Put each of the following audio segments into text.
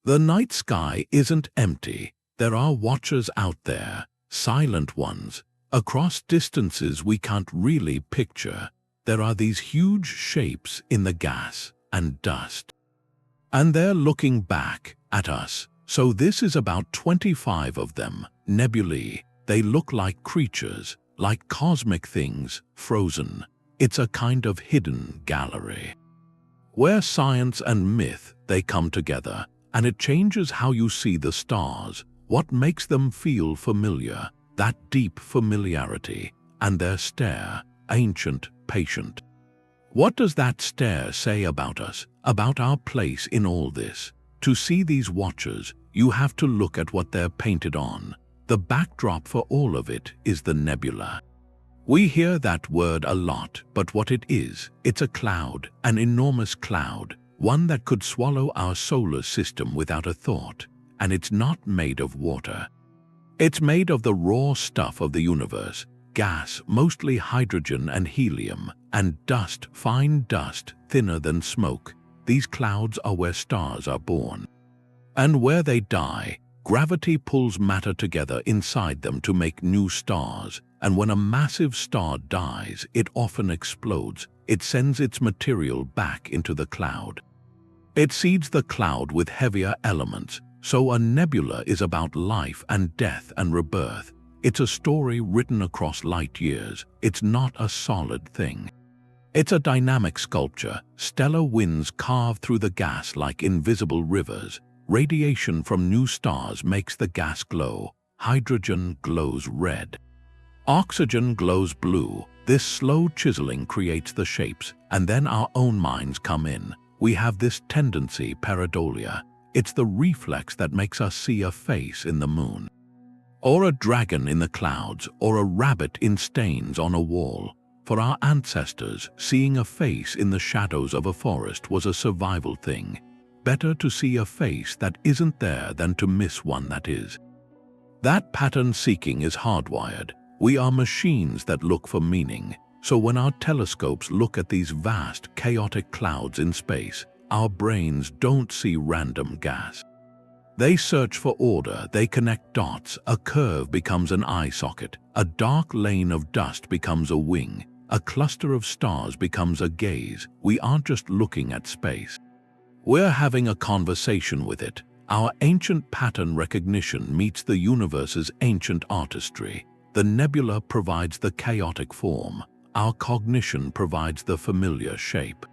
The night sky isn't empty. There are watchers out there, silent ones, across distances we can't really picture. There are these huge shapes in the gas and dust. And they're looking back at us. So this is about 25 of them, nebulae. They look like creatures, like cosmic things, frozen. It's a kind of hidden gallery. Where science and myth, they come together, and it changes how you see the stars, what makes them feel familiar, that deep familiarity, and their stare, ancient, patient. What does that stare say about us, about our place in all this? To see these watchers, you have to look at what they're painted on. The backdrop for all of it is the nebula. We hear that word a lot, but what it is, it's a cloud, an enormous cloud, one that could swallow our solar system without a thought, and it's not made of water. It's made of the raw stuff of the universe, gas, mostly hydrogen and helium, and dust, fine dust, thinner than smoke. These clouds are where stars are born. And where they die, gravity pulls matter together inside them to make new stars, and when a massive star dies, it often explodes. It sends its material back into the cloud. It seeds the cloud with heavier elements, so a nebula is about life and death and rebirth. It's a story written across light years. It's not a solid thing. It's a dynamic sculpture. Stellar winds carve through the gas like invisible rivers. Radiation from new stars makes the gas glow. Hydrogen glows red. Oxygen glows blue. This slow chiseling creates the shapes, and then our own minds come in. We have this tendency, pareidolia. It's the reflex that makes us see a face in the moon, or a dragon in the clouds, or a rabbit in stains on a wall. For our ancestors, seeing a face in the shadows of a forest was a survival thing. Better to see a face that isn't there than to miss one that is. That pattern seeking is hardwired. We are machines that look for meaning. So when our telescopes look at these vast, chaotic clouds in space, our brains don't see random gas. They search for order, they connect dots, a curve becomes an eye socket, a dark lane of dust becomes a wing, a cluster of stars becomes a gaze. We aren't just looking at space. We're having a conversation with it. Our ancient pattern recognition meets the universe's ancient artistry. The nebula provides the chaotic form. Our cognition provides the familiar shape.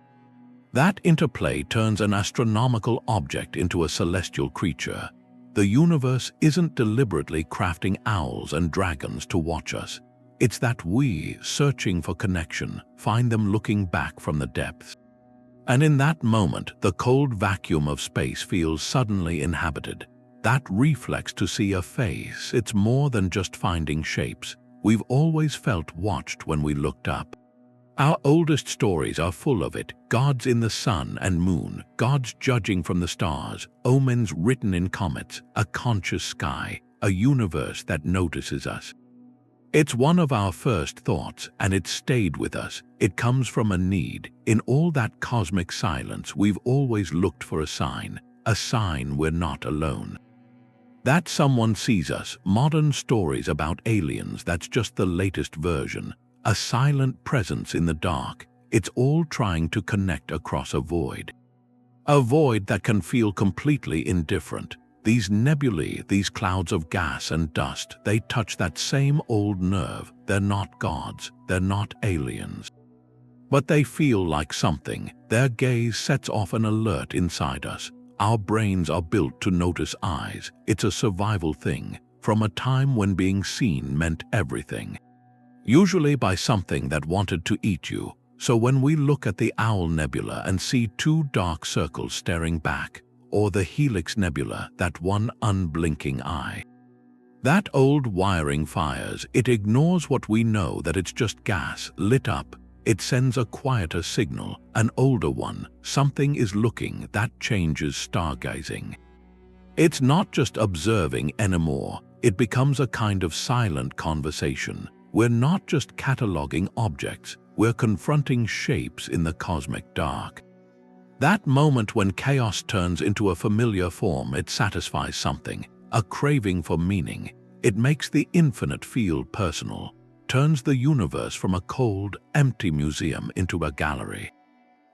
That interplay turns an astronomical object into a celestial creature. The universe isn't deliberately crafting owls and dragons to watch us. It's that we, searching for connection, find them looking back from the depths. And in that moment, the cold vacuum of space feels suddenly inhabited. That reflex to see a face, it's more than just finding shapes. We've always felt watched when we looked up. Our oldest stories are full of it. Gods in the sun and moon, gods judging from the stars, omens written in comets, a conscious sky, a universe that notices us. It's one of our first thoughts, and it's stayed with us. It comes from a need. In all that cosmic silence, we've always looked for a sign we're not alone. That someone sees us, modern stories about aliens, that's just the latest version. A silent presence in the dark. It's all trying to connect across a void. A void that can feel completely indifferent. These nebulae, these clouds of gas and dust, they touch that same old nerve. They're not gods, they're not aliens. But they feel like something. Their gaze sets off an alert inside us. Our brains are built to notice eyes. It's a survival thing, from a time when being seen meant everything. Usually by something that wanted to eat you. So when we look at the Owl Nebula and see two dark circles staring back, or the Helix Nebula, that one unblinking eye, that old wiring fires. It ignores what we know, that it's just gas lit up. It sends a quieter signal, an older one. Something is looking. That changes stargazing. It's not just observing anymore. It becomes a kind of silent conversation. We're not just cataloging objects. We're confronting shapes in the cosmic dark. That moment when chaos turns into a familiar form, it satisfies something, a craving for meaning. It makes the infinite feel personal, turns the universe from a cold, empty museum into a gallery.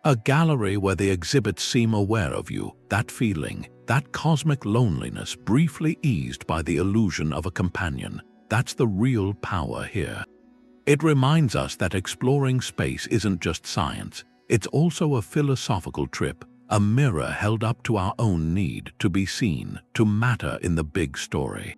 A gallery where the exhibits seem aware of you, that feeling, that cosmic loneliness briefly eased by the illusion of a companion. That's the real power here. It reminds us that exploring space isn't just science, it's also a philosophical trip, a mirror held up to our own need to be seen, to matter in the big story.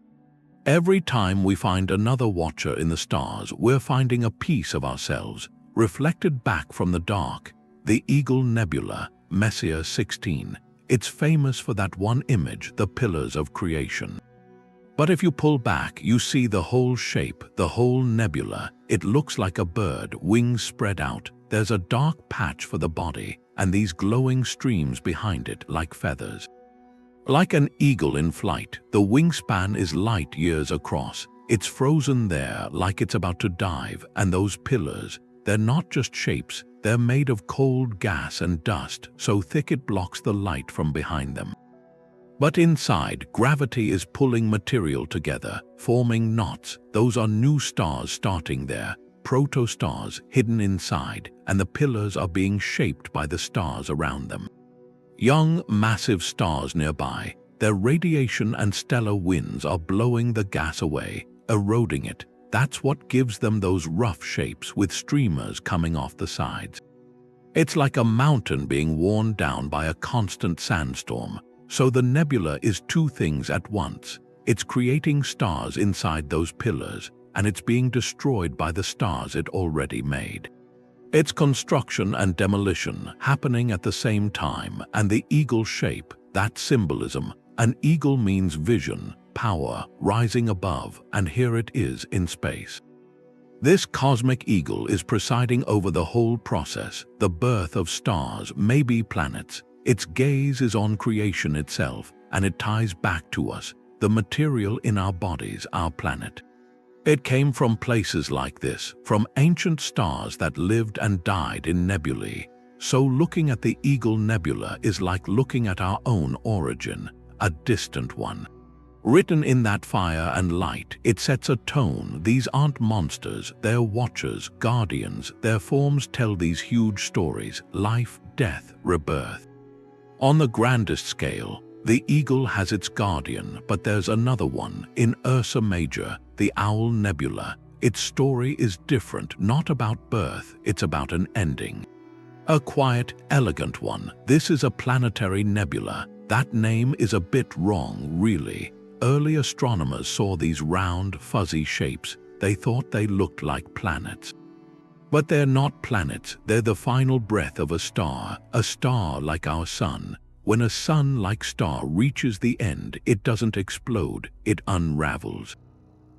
Every time we find another watcher in the stars, we're finding a piece of ourselves, reflected back from the dark. The Eagle Nebula, Messier 16, it's famous for that one image, the pillars of creation. But if you pull back, you see the whole shape, the whole nebula. It looks like a bird, wings spread out. There's a dark patch for the body, and these glowing streams behind it like feathers. Like an eagle in flight, the wingspan is light years across. It's frozen there like it's about to dive, and those pillars, they're not just shapes, they're made of cold gas and dust, so thick it blocks the light from behind them. But inside, gravity is pulling material together, forming knots. Those are new stars starting there, protostars hidden inside, and the pillars are being shaped by the stars around them. Young, massive stars nearby, their radiation and stellar winds are blowing the gas away, eroding it. That's what gives them those rough shapes with streamers coming off the sides. It's like a mountain being worn down by a constant sandstorm. So the nebula is two things at once. It's creating stars inside those pillars, and it's being destroyed by the stars it already made. It's construction and demolition happening at the same time, and the eagle shape, that symbolism. An eagle means vision, power, rising above, and here it is in space. This cosmic eagle is presiding over the whole process, the birth of stars, maybe planets. Its gaze is on creation itself, and it ties back to us, the material in our bodies, our planet. It came from places like this, from ancient stars that lived and died in nebulae. So looking at the Eagle Nebula is like looking at our own origin, a distant one. Written in that fire and light, it sets a tone. These aren't monsters, they're watchers, guardians. Their forms tell these huge stories, life, death, rebirth. On the grandest scale, the eagle has its guardian, but there's another one, in Ursa Major, the Owl Nebula. Its story is different, not about birth, it's about an ending. A quiet, elegant one. This is a planetary nebula. That name is a bit wrong, really. Early astronomers saw these round, fuzzy shapes. They thought they looked like planets. But they're not planets, they're the final breath of a star like our sun. When a sun-like star reaches the end, it doesn't explode, it unravels.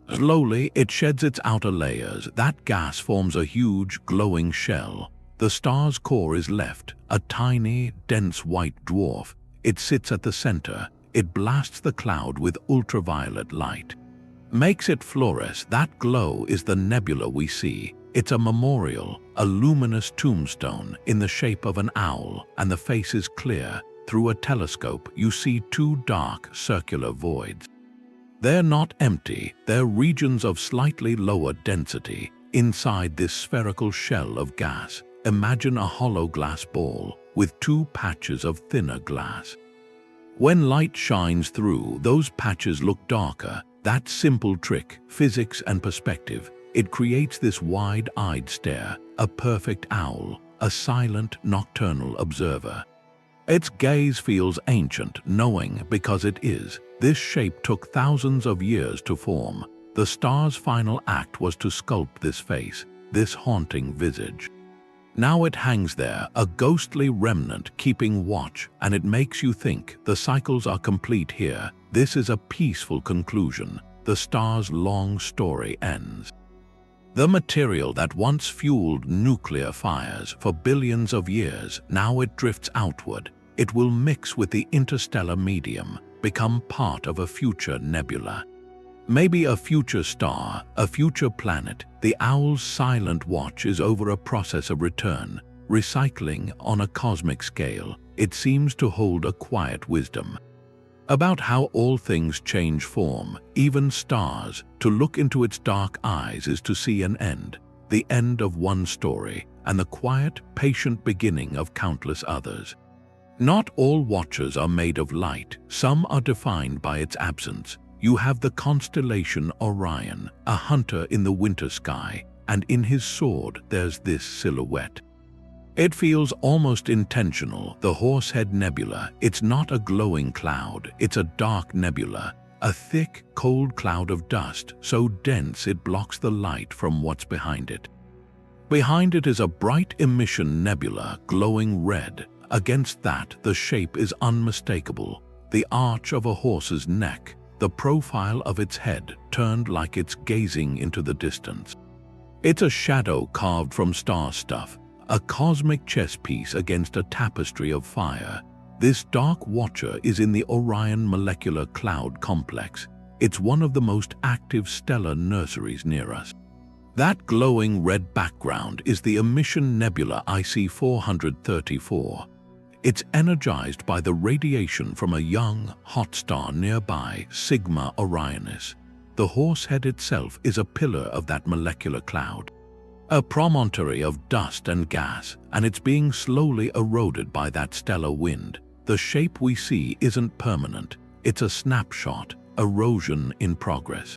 Slowly, it sheds its outer layers. That gas forms a huge, glowing shell. The star's core is left, a tiny, dense white dwarf. It sits at the center. It blasts the cloud with ultraviolet light. Makes it fluoresce. That glow is the nebula we see. It's a memorial, a luminous tombstone in the shape of an owl, and the face is clear. Through a telescope, you see two dark, circular voids. They're not empty, they're regions of slightly lower density. Inside this spherical shell of gas, imagine a hollow glass ball with two patches of thinner glass. When light shines through, those patches look darker. That simple trick, physics and perspective, it creates this wide-eyed stare, a perfect owl, a silent, nocturnal observer. Its gaze feels ancient, knowing because it is. This shape took thousands of years to form. The star's final act was to sculpt this face, this haunting visage. Now it hangs there, a ghostly remnant keeping watch, and it makes you think the cycles are complete here. This is a peaceful conclusion. The star's long story ends. The material that once fueled nuclear fires for billions of years, now it drifts outward. It will mix with the interstellar medium, become part of a future nebula. Maybe a future star, a future planet. The owl's silent watch is over a process of return, recycling on a cosmic scale, it seems to hold a quiet wisdom about how all things change form, even stars. To look into its dark eyes is to see an end, the end of one story, and the quiet, patient beginning of countless others. Not all watchers are made of light, some are defined by its absence. You have the constellation Orion, a hunter in the winter sky, and in his sword there's this silhouette. It feels almost intentional, the Horsehead Nebula. It's not a glowing cloud, it's a dark nebula, a thick, cold cloud of dust, so dense it blocks the light from what's behind it. Behind it is a bright emission nebula, glowing red. Against that, the shape is unmistakable, the arch of a horse's neck, the profile of its head turned like it's gazing into the distance. It's a shadow carved from star stuff, a cosmic chess piece against a tapestry of fire. This dark watcher is in the Orion molecular cloud complex. It's one of the most active stellar nurseries near us. That glowing red background is the emission nebula IC 434. It's energized by the radiation from a young, hot star nearby, Sigma Orionis. The Horsehead itself is a pillar of that molecular cloud, a promontory of dust and gas, and it's being slowly eroded by that stellar wind. The shape we see isn't permanent, it's a snapshot, erosion in progress.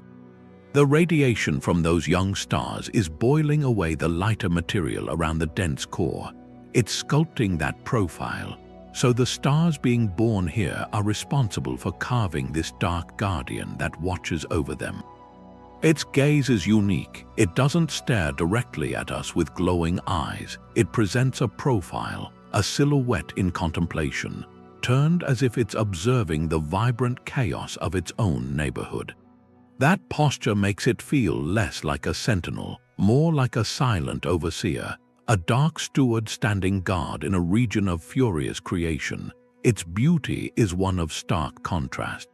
The radiation from those young stars is boiling away the lighter material around the dense core. It's sculpting that profile, so the stars being born here are responsible for carving this dark guardian that watches over them. Its gaze is unique. It doesn't stare directly at us with glowing eyes. It presents a profile, a silhouette in contemplation, turned as if it's observing the vibrant chaos of its own neighborhood. That posture makes it feel less like a sentinel, more like a silent overseer, a dark steward standing guard in a region of furious creation. Its beauty is one of stark contrast.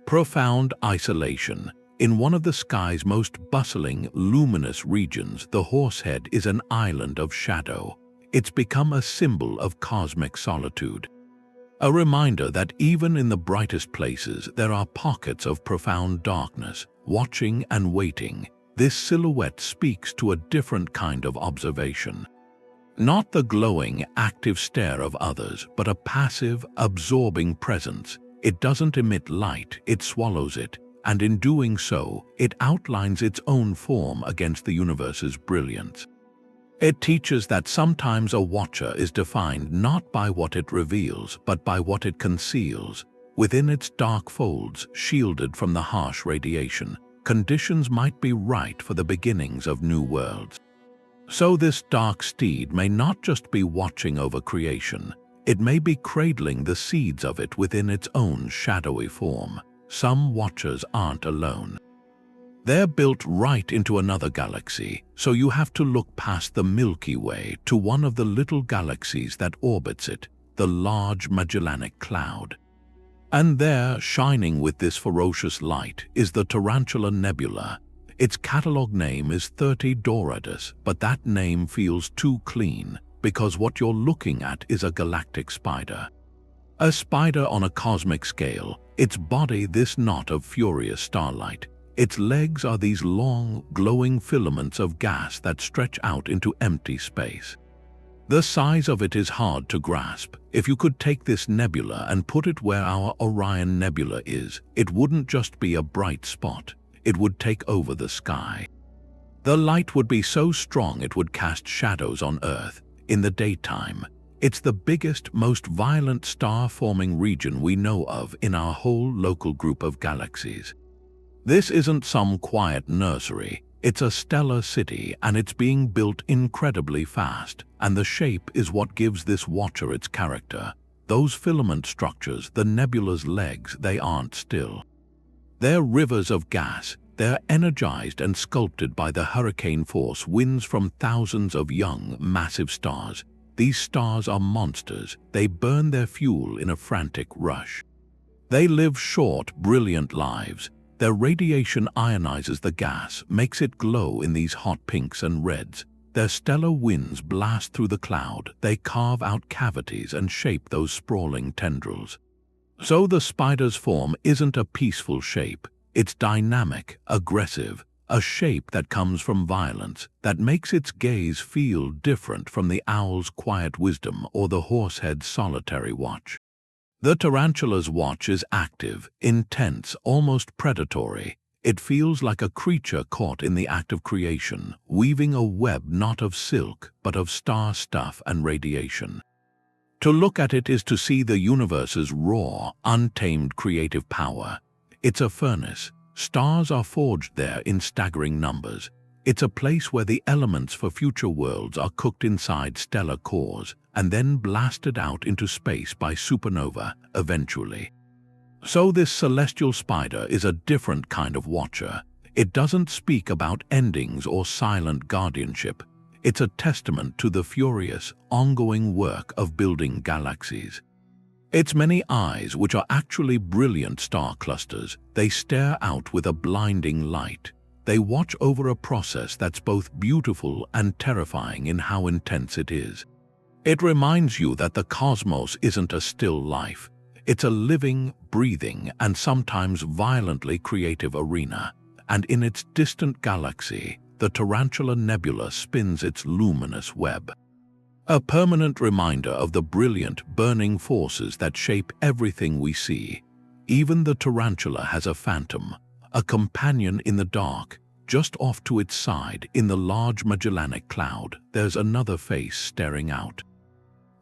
Profound isolation. In one of the sky's most bustling, luminous regions, the Horsehead is an island of shadow. It's become a symbol of cosmic solitude. A reminder that even in the brightest places, there are pockets of profound darkness, watching and waiting. This silhouette speaks to a different kind of observation. Not the glowing, active stare of others, but a passive, absorbing presence. It doesn't emit light, it swallows it, and in doing so, it outlines its own form against the universe's brilliance. It teaches that sometimes a watcher is defined not by what it reveals, but by what it conceals. Within its dark folds, shielded from the harsh radiation, conditions might be right for the beginnings of new worlds. So this dark steed may not just be watching over creation, it may be cradling the seeds of it within its own shadowy form. Some watchers aren't alone. They're built right into another galaxy, so you have to look past the Milky Way to one of the little galaxies that orbits it, the large Magellanic Cloud. And there, shining with this ferocious light, is the Tarantula Nebula. Its catalog name is 30 Doradus, but that name feels too clean, because what you're looking at is a galactic spider. A spider on a cosmic scale, its body this knot of furious starlight. Its legs are these long, glowing filaments of gas that stretch out into empty space. The size of it is hard to grasp. If you could take this nebula and put it where our Orion Nebula is, it wouldn't just be a bright spot, it would take over the sky. The light would be so strong it would cast shadows on Earth. In the daytime, it's the biggest, most violent star-forming region we know of in our whole local group of galaxies. This isn't some quiet nursery, it's a stellar city, and it's being built incredibly fast, and the shape is what gives this watcher its character. Those filament structures, the nebula's legs, they aren't still. They're rivers of gas. They're energized and sculpted by the hurricane force winds from thousands of young, massive stars. These stars are monsters. They burn their fuel in a frantic rush. They live short, brilliant lives. Their radiation ionizes the gas, makes it glow in these hot pinks and reds. Their stellar winds blast through the cloud, they carve out cavities and shape those sprawling tendrils. So the spider's form isn't a peaceful shape, it's dynamic, aggressive, a shape that comes from violence, that makes its gaze feel different from the owl's quiet wisdom or the horsehead's solitary watch. The tarantula's watch is active, intense, almost predatory. It feels like a creature caught in the act of creation, weaving a web not of silk, but of star stuff and radiation. To look at it is to see the universe's raw, untamed creative power. It's a furnace. Stars are forged there in staggering numbers. It's a place where the elements for future worlds are cooked inside stellar cores and then blasted out into space by supernova, eventually. So this celestial spider is a different kind of watcher. It doesn't speak about endings or silent guardianship. It's a testament to the furious, ongoing work of building galaxies. Its many eyes, which are actually brilliant star clusters, they stare out with a blinding light. They watch over a process that's both beautiful and terrifying in how intense it is. It reminds you that the cosmos isn't a still life. It's a living, breathing, and sometimes violently creative arena. And in its distant galaxy, the Tarantula Nebula spins its luminous web. A permanent reminder of the brilliant, burning forces that shape everything we see. Even the tarantula has a phantom, a companion in the dark. Just off to its side, in the large Magellanic Cloud, there's another face staring out.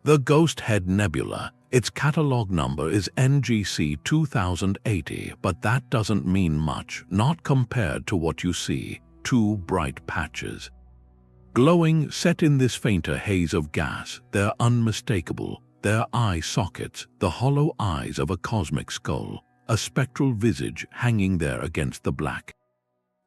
The Horsehead Nebula. Its catalog number is NGC 2080, but that doesn't mean much, not compared to what you see, two bright patches. Glowing, set in this fainter haze of gas, they're unmistakable, their eye sockets, the hollow eyes of a cosmic skull, a spectral visage hanging there against the black.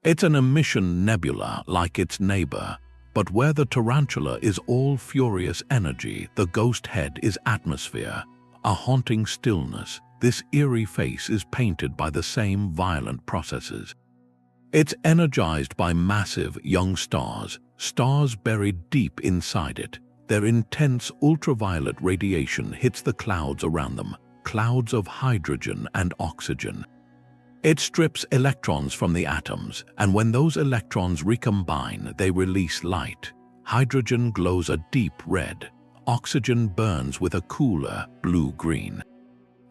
It's an emission nebula like its neighbor, but where the tarantula is all furious energy, the Horsehead is atmosphere, a haunting stillness. This eerie face is painted by the same violent processes. It's energized by massive, young stars, stars buried deep inside it. Their intense ultraviolet radiation hits the clouds around them, clouds of hydrogen and oxygen. It strips electrons from the atoms, and when those electrons recombine, they release light. Hydrogen glows a deep red. Oxygen burns with a cooler blue-green.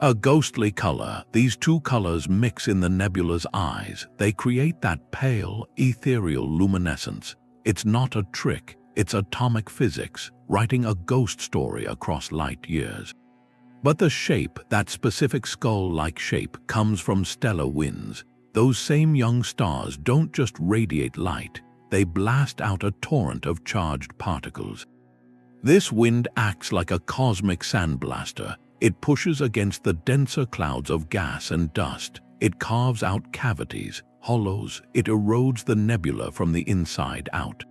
A ghostly color, these two colors mix in the nebula's eyes. They create that pale, ethereal luminescence. It's not a trick, it's atomic physics, writing a ghost story across light years. But the shape, that specific skull-like shape, comes from stellar winds. Those same young stars don't just radiate light, they blast out a torrent of charged particles. This wind acts like a cosmic sandblaster. It pushes against the denser clouds of gas and dust. It carves out cavities, hollows. It erodes the nebula from the inside out.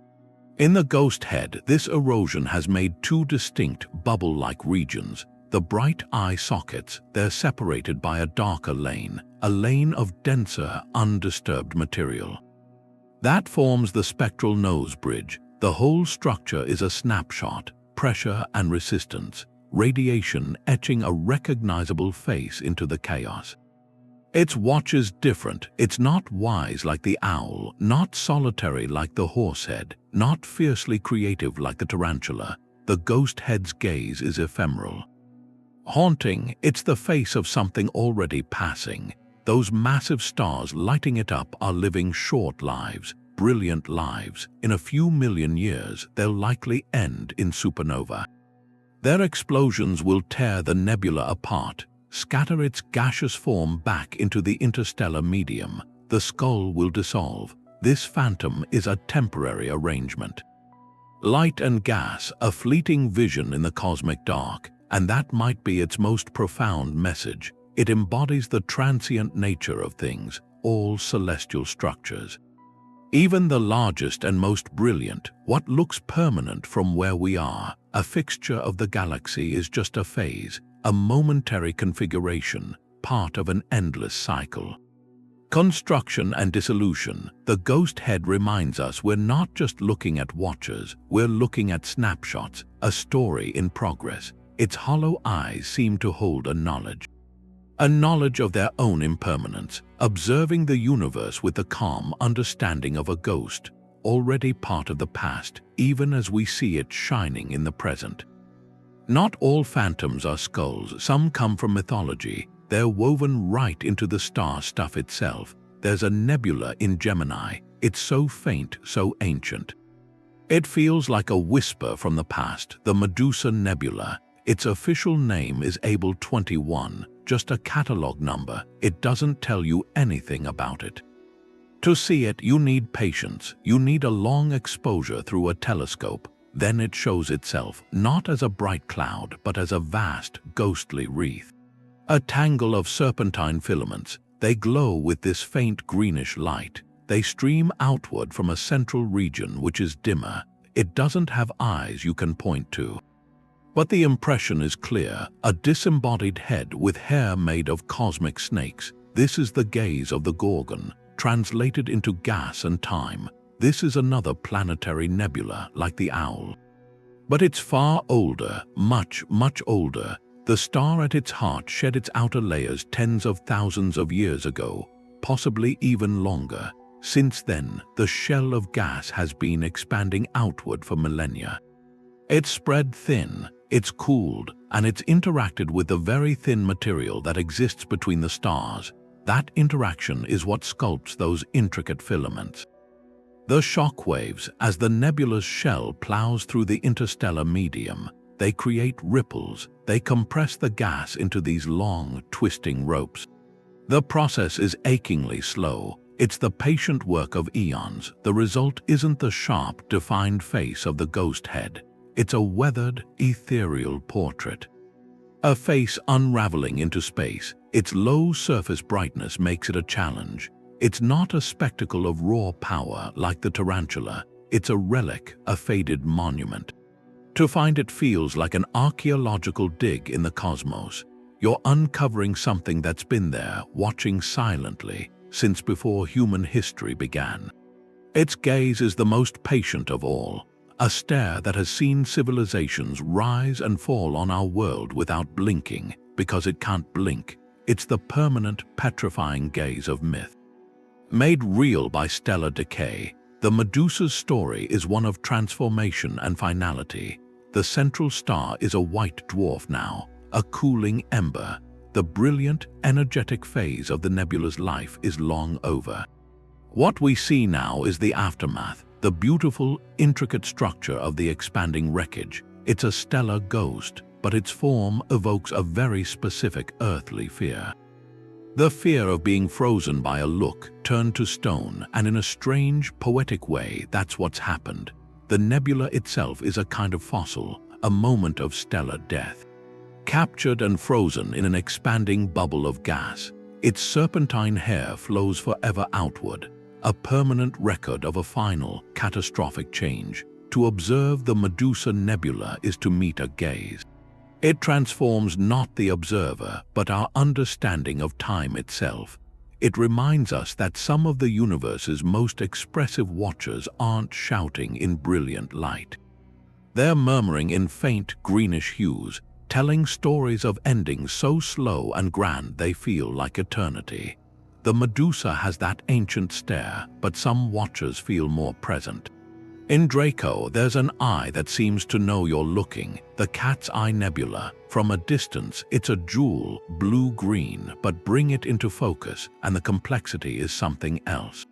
In the Horsehead, this erosion has made two distinct bubble-like regions. The bright eye sockets, they're separated by a darker lane, a lane of denser, undisturbed material. That forms the spectral nose bridge. The whole structure is a snapshot, pressure and resistance, radiation etching a recognizable face into the chaos. Its watch is different. It's not wise like the owl, not solitary like the horsehead, not fiercely creative like the tarantula. The Horsehead's gaze is ephemeral. Haunting, it's the face of something already passing. Those massive stars lighting it up are living short lives, brilliant lives. In a few million years, they'll likely end in supernova. Their explosions will tear the nebula apart, scatter its gaseous form back into the interstellar medium. The skull will dissolve. This phantom is a temporary arrangement. Light and gas, a fleeting vision in the cosmic dark, and that might be its most profound message. It embodies the transient nature of things, all celestial structures. Even the largest and most brilliant, what looks permanent from where we are, a fixture of the galaxy, is just a phase, a momentary configuration, part of an endless cycle. Construction and dissolution. The ghost head reminds us we're not just looking at watchers, we're looking at snapshots, a story in progress. Its hollow eyes seem to hold a knowledge of their own impermanence, observing the universe with the calm understanding of a ghost, already part of the past, even as we see it shining in the present. Not all phantoms are skulls. Some come from mythology. They're woven right into the star stuff itself. There's a nebula in Gemini. It's so faint, so ancient. It feels like a whisper from the past, the Medusa Nebula. Its official name is Able 21, just a catalog number. It doesn't tell you anything about it. To see it, you need patience. You need a long exposure through a telescope. Then it shows itself, not as a bright cloud, but as a vast, ghostly wreath. A tangle of serpentine filaments. They glow with this faint greenish light. They stream outward from a central region which is dimmer. It doesn't have eyes you can point to. But the impression is clear, a disembodied head with hair made of cosmic snakes. This is the gaze of the Gorgon, translated into gas and time. This is another planetary nebula like the owl. But it's far older, much, much older. The star at its heart shed its outer layers tens of thousands of years ago, possibly even longer. Since then, the shell of gas has been expanding outward for millennia. It's spread thin, it's cooled, and it's interacted with the very thin material that exists between the stars. That interaction is what sculpts those intricate filaments. The shock waves, as the nebula's shell plows through the interstellar medium, they create ripples. They compress the gas into these long, twisting ropes. The process is achingly slow. It's the patient work of eons. The result isn't the sharp, defined face of the ghost head. It's a weathered, ethereal portrait. A face unraveling into space. Its low surface brightness makes it a challenge. It's not a spectacle of raw power like the Tarantula. It's a relic, a faded monument. To find it feels like an archaeological dig in the cosmos. You're uncovering something that's been there, watching silently, since before human history began. Its gaze is the most patient of all, a stare that has seen civilizations rise and fall on our world without blinking, because it can't blink. It's the permanent, petrifying gaze of myth. Made real by stellar decay, the Medusa's story is one of transformation and finality. The central star is a white dwarf now, a cooling ember. The brilliant, energetic phase of the nebula's life is long over. What we see now is the aftermath, the beautiful, intricate structure of the expanding wreckage. It's a stellar ghost, but its form evokes a very specific earthly fear. The fear of being frozen by a look, turned to stone, and in a strange, poetic way, that's what's happened. The nebula itself is a kind of fossil, a moment of stellar death. Captured and frozen in an expanding bubble of gas, its serpentine hair flows forever outward, a permanent record of a final, catastrophic change. To observe the Medusa Nebula is to meet a gaze. It transforms not the observer, but our understanding of time itself. It reminds us that some of the universe's most expressive watchers aren't shouting in brilliant light. They're murmuring in faint greenish hues, telling stories of endings so slow and grand they feel like eternity. The Medusa has that ancient stare, but some watchers feel more present. In Draco, there's an eye that seems to know you're looking, the Cat's Eye Nebula. From a distance, it's a jewel, blue-green, but bring it into focus, and the complexity is something else.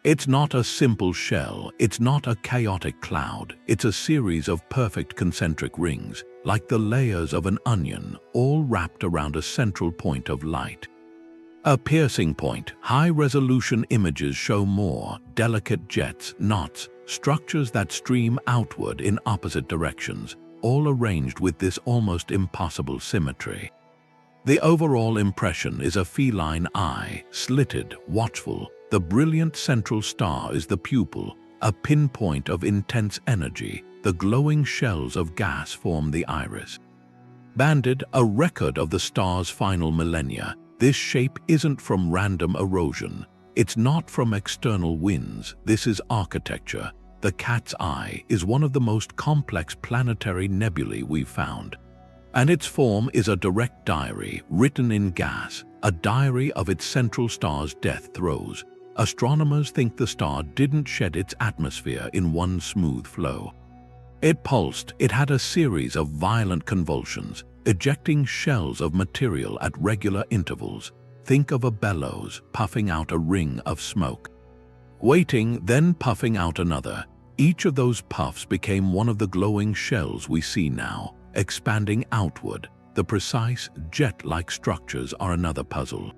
It's not a simple shell, it's not a chaotic cloud, it's a series of perfect concentric rings, like the layers of an onion, all wrapped around a central point of light. A piercing point. High-resolution images show more, delicate jets, knots, structures that stream outward in opposite directions, all arranged with this almost impossible symmetry. The overall impression is a feline eye, slitted, watchful. The brilliant central star is the pupil, a pinpoint of intense energy. The glowing shells of gas form the iris. Banded, a record of the star's final millennia. This shape isn't from random erosion. It's not from external winds. This is architecture. The Cat's Eye is one of the most complex planetary nebulae we've found. And its form is a direct diary written in gas, a diary of its central star's death throes. Astronomers think the star didn't shed its atmosphere in one smooth flow. It pulsed. It had a series of violent convulsions, ejecting shells of material at regular intervals. Think of a bellows puffing out a ring of smoke. Waiting, then puffing out another. Each of those puffs became one of the glowing shells we see now, expanding outward. The precise, jet-like structures are another puzzle.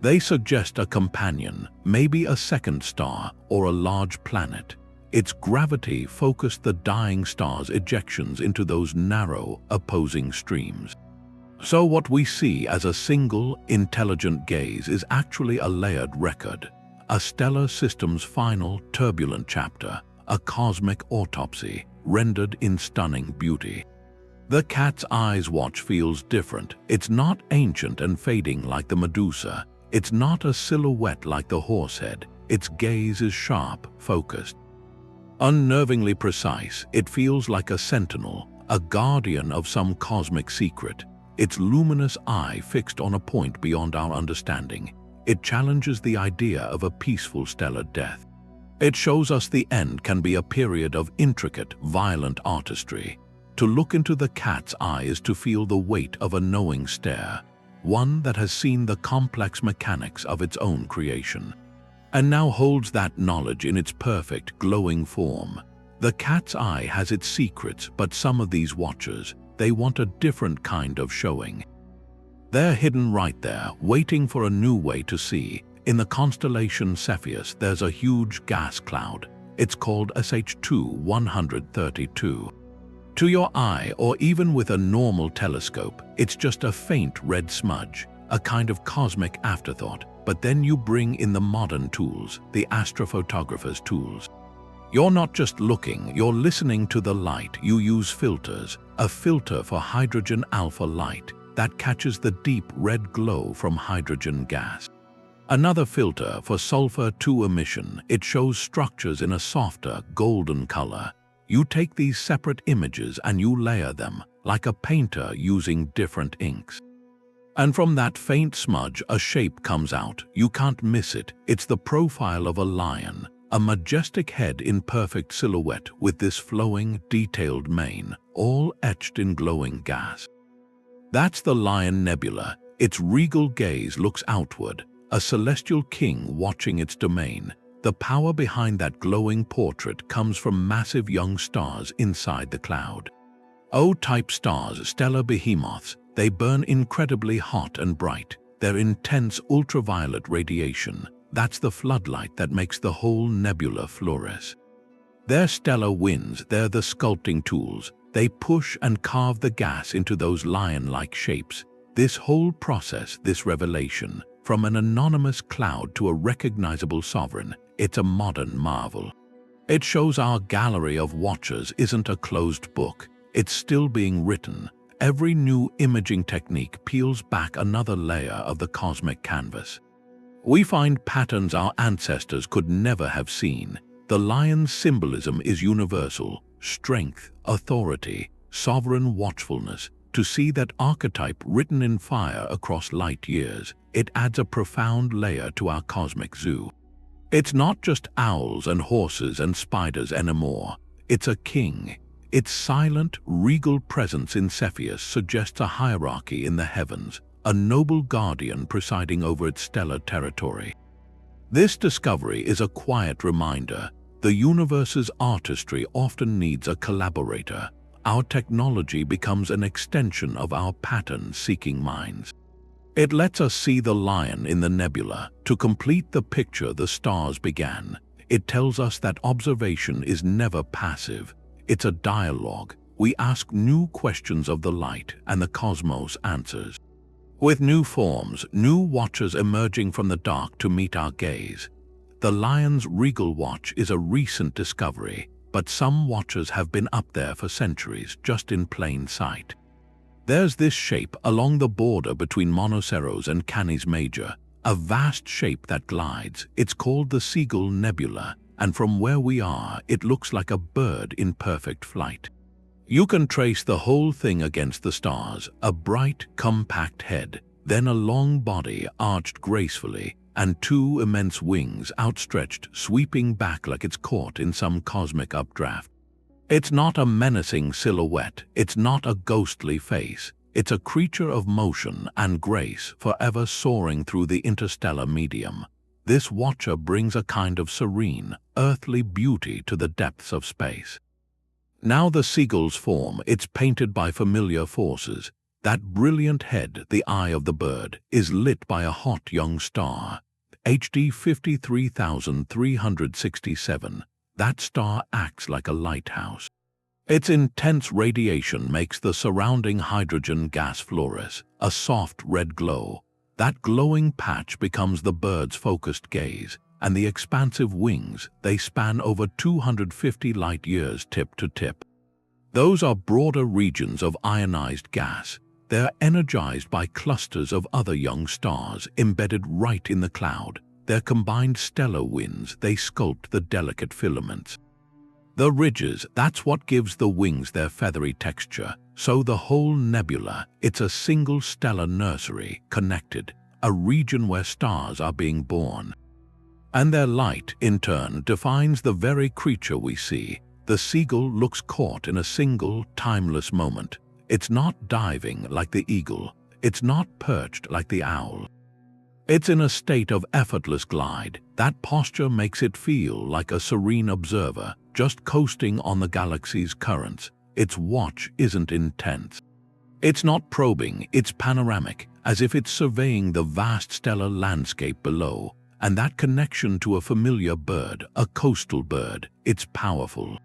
They suggest a companion, maybe a second star or a large planet. Its gravity focused the dying star's ejections into those narrow, opposing streams. So what we see as a single, intelligent gaze is actually a layered record, a stellar system's final, turbulent chapter, a cosmic autopsy, rendered in stunning beauty. The Cat's Eye's watch feels different. It's not ancient and fading like the Medusa. It's not a silhouette like the Horsehead. Its gaze is sharp, focused. Unnervingly precise, it feels like a sentinel, a guardian of some cosmic secret. Its luminous eye fixed on a point beyond our understanding. It challenges the idea of a peaceful stellar death. It shows us the end can be a period of intricate, violent artistry. To look into the Cat's Eye is to feel the weight of a knowing stare, one that has seen the complex mechanics of its own creation, and now holds that knowledge in its perfect, glowing form. The Cat's Eye has its secrets, but some of these watchers, they want a different kind of showing. They're hidden right there, waiting for a new way to see. In the constellation Cepheus, there's a huge gas cloud. It's called SH2-132. To your eye, or even with a normal telescope, it's just a faint red smudge, a kind of cosmic afterthought. But then you bring in the modern tools, the astrophotographer's tools. You're not just looking, you're listening to the light. You use filters, a filter for hydrogen alpha light that catches the deep red glow from hydrogen gas. Another filter for sulfur 2 emission. It shows structures in a softer, golden color. You take these separate images and you layer them, like a painter using different inks. And from that faint smudge, a shape comes out. You can't miss it. It's the profile of a lion, a majestic head in perfect silhouette with this flowing, detailed mane, all etched in glowing gas. That's the Lion Nebula. Its regal gaze looks outward, a celestial king watching its domain. The power behind that glowing portrait comes from massive young stars inside the cloud. O-type stars, stellar behemoths, they burn incredibly hot and bright. Their intense ultraviolet radiation, that's the floodlight that makes the whole nebula fluoresce. They're stellar winds, they're the sculpting tools. They push and carve the gas into those lion-like shapes. This whole process, this revelation, from an anonymous cloud to a recognizable sovereign, it's a modern marvel. It shows our gallery of watchers isn't a closed book. It's still being written. Every new imaging technique peels back another layer of the cosmic canvas. We find patterns our ancestors could never have seen. The lion's symbolism is universal: strength, authority, sovereign watchfulness. To see that archetype written in fire across light years, it adds a profound layer to our cosmic zoo. It's not just owls and horses and spiders anymore. It's a king. Its silent, regal presence in Cepheus suggests a hierarchy in the heavens, a noble guardian presiding over its stellar territory. This discovery is a quiet reminder: the universe's artistry often needs a collaborator. Our technology becomes an extension of our pattern-seeking minds. It lets us see the lion in the nebula. To complete the picture the stars began, it tells us that observation is never passive. It's a dialogue. We ask new questions of the light, and the cosmos answers. With new forms, new watchers emerging from the dark to meet our gaze. The lion's regal watch is a recent discovery, but some watchers have been up there for centuries, just in plain sight. There's this shape along the border between Monoceros and Canis Major, a vast shape that glides. It's called the Seagull Nebula, and from where we are, it looks like a bird in perfect flight. You can trace the whole thing against the stars, a bright, compact head, then a long body arched gracefully, and two immense wings outstretched, sweeping back like it's caught in some cosmic updraft. It's not a menacing silhouette, it's not a ghostly face, it's a creature of motion and grace forever soaring through the interstellar medium. This watcher brings a kind of serene, earthly beauty to the depths of space. Now the seagull's form, it's painted by familiar forces. That brilliant head, the eye of the bird, is lit by a hot young star, HD 53367. That star acts like a lighthouse. Its intense radiation makes the surrounding hydrogen gas fluoresce, a soft red glow. That glowing patch becomes the bird's focused gaze, and the expansive wings, they span over 250 light-years tip to tip. Those are broader regions of ionized gas. They're energized by clusters of other young stars embedded right in the cloud. Their combined stellar winds, they sculpt the delicate filaments. The ridges, that's what gives the wings their feathery texture. So the whole nebula, it's a single stellar nursery, connected, a region where stars are being born. And their light, in turn, defines the very creature we see. The seagull looks caught in a single, timeless moment. It's not diving like the eagle. It's not perched like the owl. It's in a state of effortless glide. That posture makes it feel like a serene observer, just coasting on the galaxy's currents. Its watch isn't intense. It's not probing, it's panoramic, as if it's surveying the vast stellar landscape below. And that connection to a familiar bird, a coastal bird, it's powerful.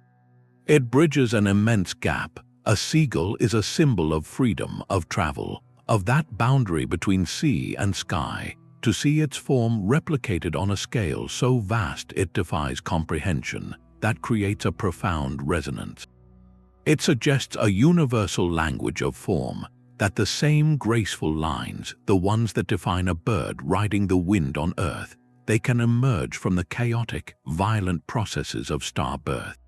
It bridges an immense gap. A seagull is a symbol of freedom, of travel, of that boundary between sea and sky. To see its form replicated on a scale so vast it defies comprehension, that creates a profound resonance. It suggests a universal language of form, that the same graceful lines, the ones that define a bird riding the wind on Earth, they can emerge from the chaotic, violent processes of star birth.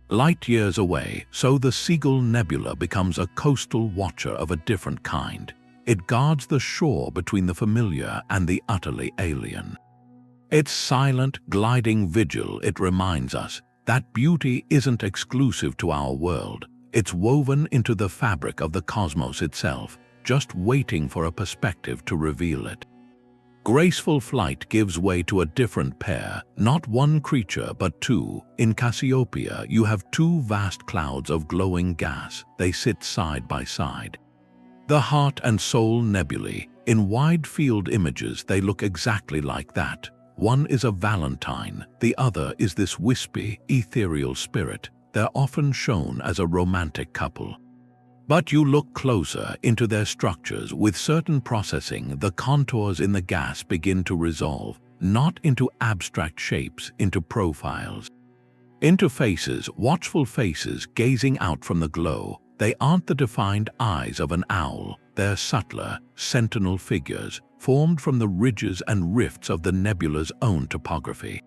Light years away, so the Seagull Nebula becomes a coastal watcher of a different kind. It guards the shore between the familiar and the utterly alien. Its silent, gliding vigil, it reminds us that beauty isn't exclusive to our world. It's woven into the fabric of the cosmos itself, just waiting for a perspective to reveal it. Graceful flight gives way to a different pair, not one creature but two. In Cassiopeia, you have two vast clouds of glowing gas. They sit side by side. The Heart and Soul Nebulae, in wide-field images they look exactly like that. One is a valentine, the other is this wispy, ethereal spirit. They're often shown as a romantic couple. But you look closer into their structures. With certain processing, the contours in the gas begin to resolve, not into abstract shapes, into profiles. Into faces, watchful faces gazing out from the glow. They aren't the defined eyes of an owl, they're subtler, sentinel figures, formed from the ridges and rifts of the nebula's own topography.